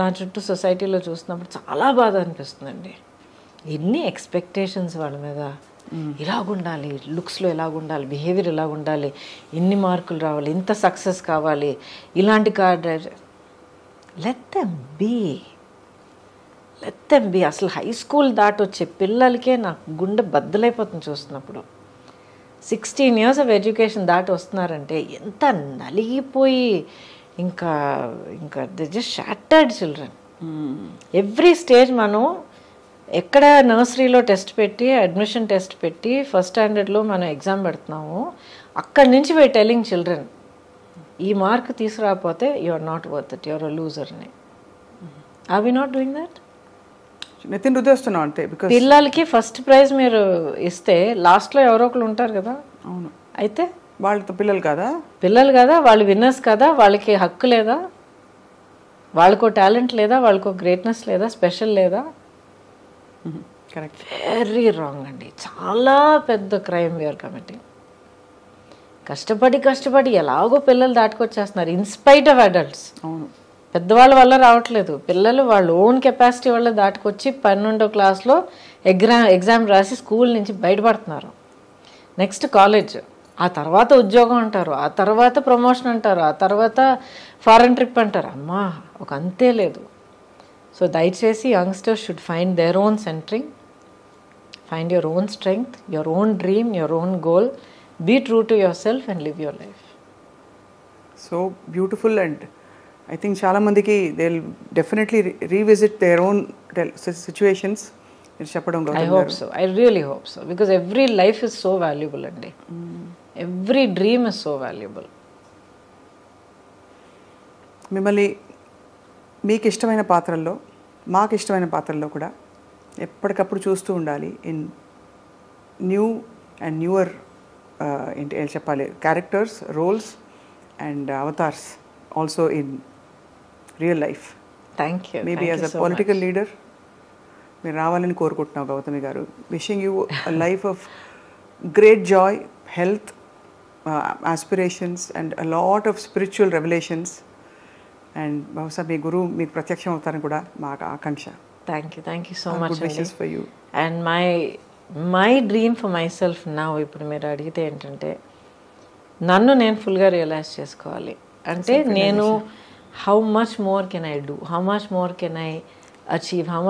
నా చుట్టూ సొసైటీలో చూస్తున్నప్పుడు చాలా బాధ అనిపిస్తుందండి. ఎన్ని ఎక్స్పెక్టేషన్స్ వాళ్ళ మీద, ఇలాగుండాలి, లుక్స్లో ఎలాగుండాలి, బిహేవియర్ ఎలాగుండాలి, ఇన్ని మార్కులు రావాలి, ఇంత సక్సెస్ కావాలి, ఇలాంటి car drive. Let them be. అసలు హై స్కూల్ దాటొచ్చే పిల్లలకే నాకు గుండె బద్దలైపోతుంది చూస్తున్నప్పుడు. 16 years ఆఫ్ ఎడ్యుకేషన్ దాటి వస్తున్నారంటే ఎంత నలిగిపోయి ఇంకా ఇంకా the just shattered children. Every stage మనం ఎక్కడ నర్సరీలో టెస్ట్ పెట్టి అడ్మిషన్ టెస్ట్ పెట్టి ఫస్ట్ స్టాండర్డ్లో మనం ఎగ్జామ్ పెడుతున్నాము, అక్కడి నుంచి వై టెలింగ్ చిల్డ్రన్ ఈ మార్క్ తీసుకురాకపోతే you are not worth it, you are a loser అని. Are we not doing that? నితిన్ రుద్దేస్తున్నాం అంతే. బికాస్ పిల్లలకి ఫస్ట్ ప్రైజ్ మీరు ఇస్తే లాస్ట్లో ఎవరో ఒకరు ఉంటారు కదా. అవును, అయితే వాళ్ళతో పిల్లలు కదా, పిల్లలు కదా, వాళ్ళు విన్నర్స్ కదా, వాళ్ళకి హక్కు లేదా, వాళ్ళకో టాలెంట్ లేదా, వాళ్ళకో గ్రేట్నెస్ లేదా, స్పెషల్ లేదా? కరెక్ట్. వెరీ రాంగ్ అండి, చాలా పెద్ద క్రైమ్ వీఆర్ కమిటింగ్. కష్టపడి కష్టపడి ఎలాగో పిల్లలు దాటుకొచ్చేస్తున్నారు ఇన్స్పైట్ ఆఫ్ అడల్ట్స్. అవును, పెద్దవాళ్ళ వల్ల రావట్లేదు, పిల్లలు వాళ్ళ ఓన్ కెపాసిటీ వల్ల దాటుకొచ్చి 12వ క్లాస్లో ఎగ్జామ్ రాసి స్కూల్ నుంచి బయటపడుతున్నారు. నెక్స్ట్ కాలేజ్, ఆ తర్వాత ఉద్యోగం అంటారు, ఆ తర్వాత ప్రమోషన్ అంటారు, ఆ తర్వాత ఫారెన్ ట్రిప్ అంటారు. అమ్మా ఒక అంతే లేదు. సో దయచేసి youngsters should find their own centering, find your own strength, your own dream, your own goal, be true to your self and live your life. So beautiful. And I think చాలామందికి they will definitely revisit their own situations మీరు చెప్పడం. I hope so. I really hope so. Because every life is so valuable, Andy. Every dream is so valuable. మిమ్మల్ని మీకు ఇష్టమైన పాత్రల్లో, మాకు ఇష్టమైన పాత్రల్లో కూడా ఎప్పటికప్పుడు చూస్తూ ఉండాలి. ఇన్ న్యూ అండ్ న్యూవర్ ఏంటి చెప్పాలి, characters, roles and avatars also in real life. Thank you. Maybe Thank as you a so political much. Leader మీరు రావాలని కోరుకుంటున్నాం గౌతమి గారు. Wishing you a life of great joy, health, aspirations and a lot of spiritual revolutions. And బహుశా మీ గురువు మీకు ప్రత్యక్షం అవుతారని కూడా మా ఆకాంక్ష. Thank you. Thank you so much, Good wishes Andy. for you. And my dream for myself now, ఇప్పుడు మీరు అడిగితే ఏంటంటే నన్ను నేను ఫుల్గా రియలైజ్ చేసుకోవాలి. అంటే నేను how much more can I do, how much more can I achieve, how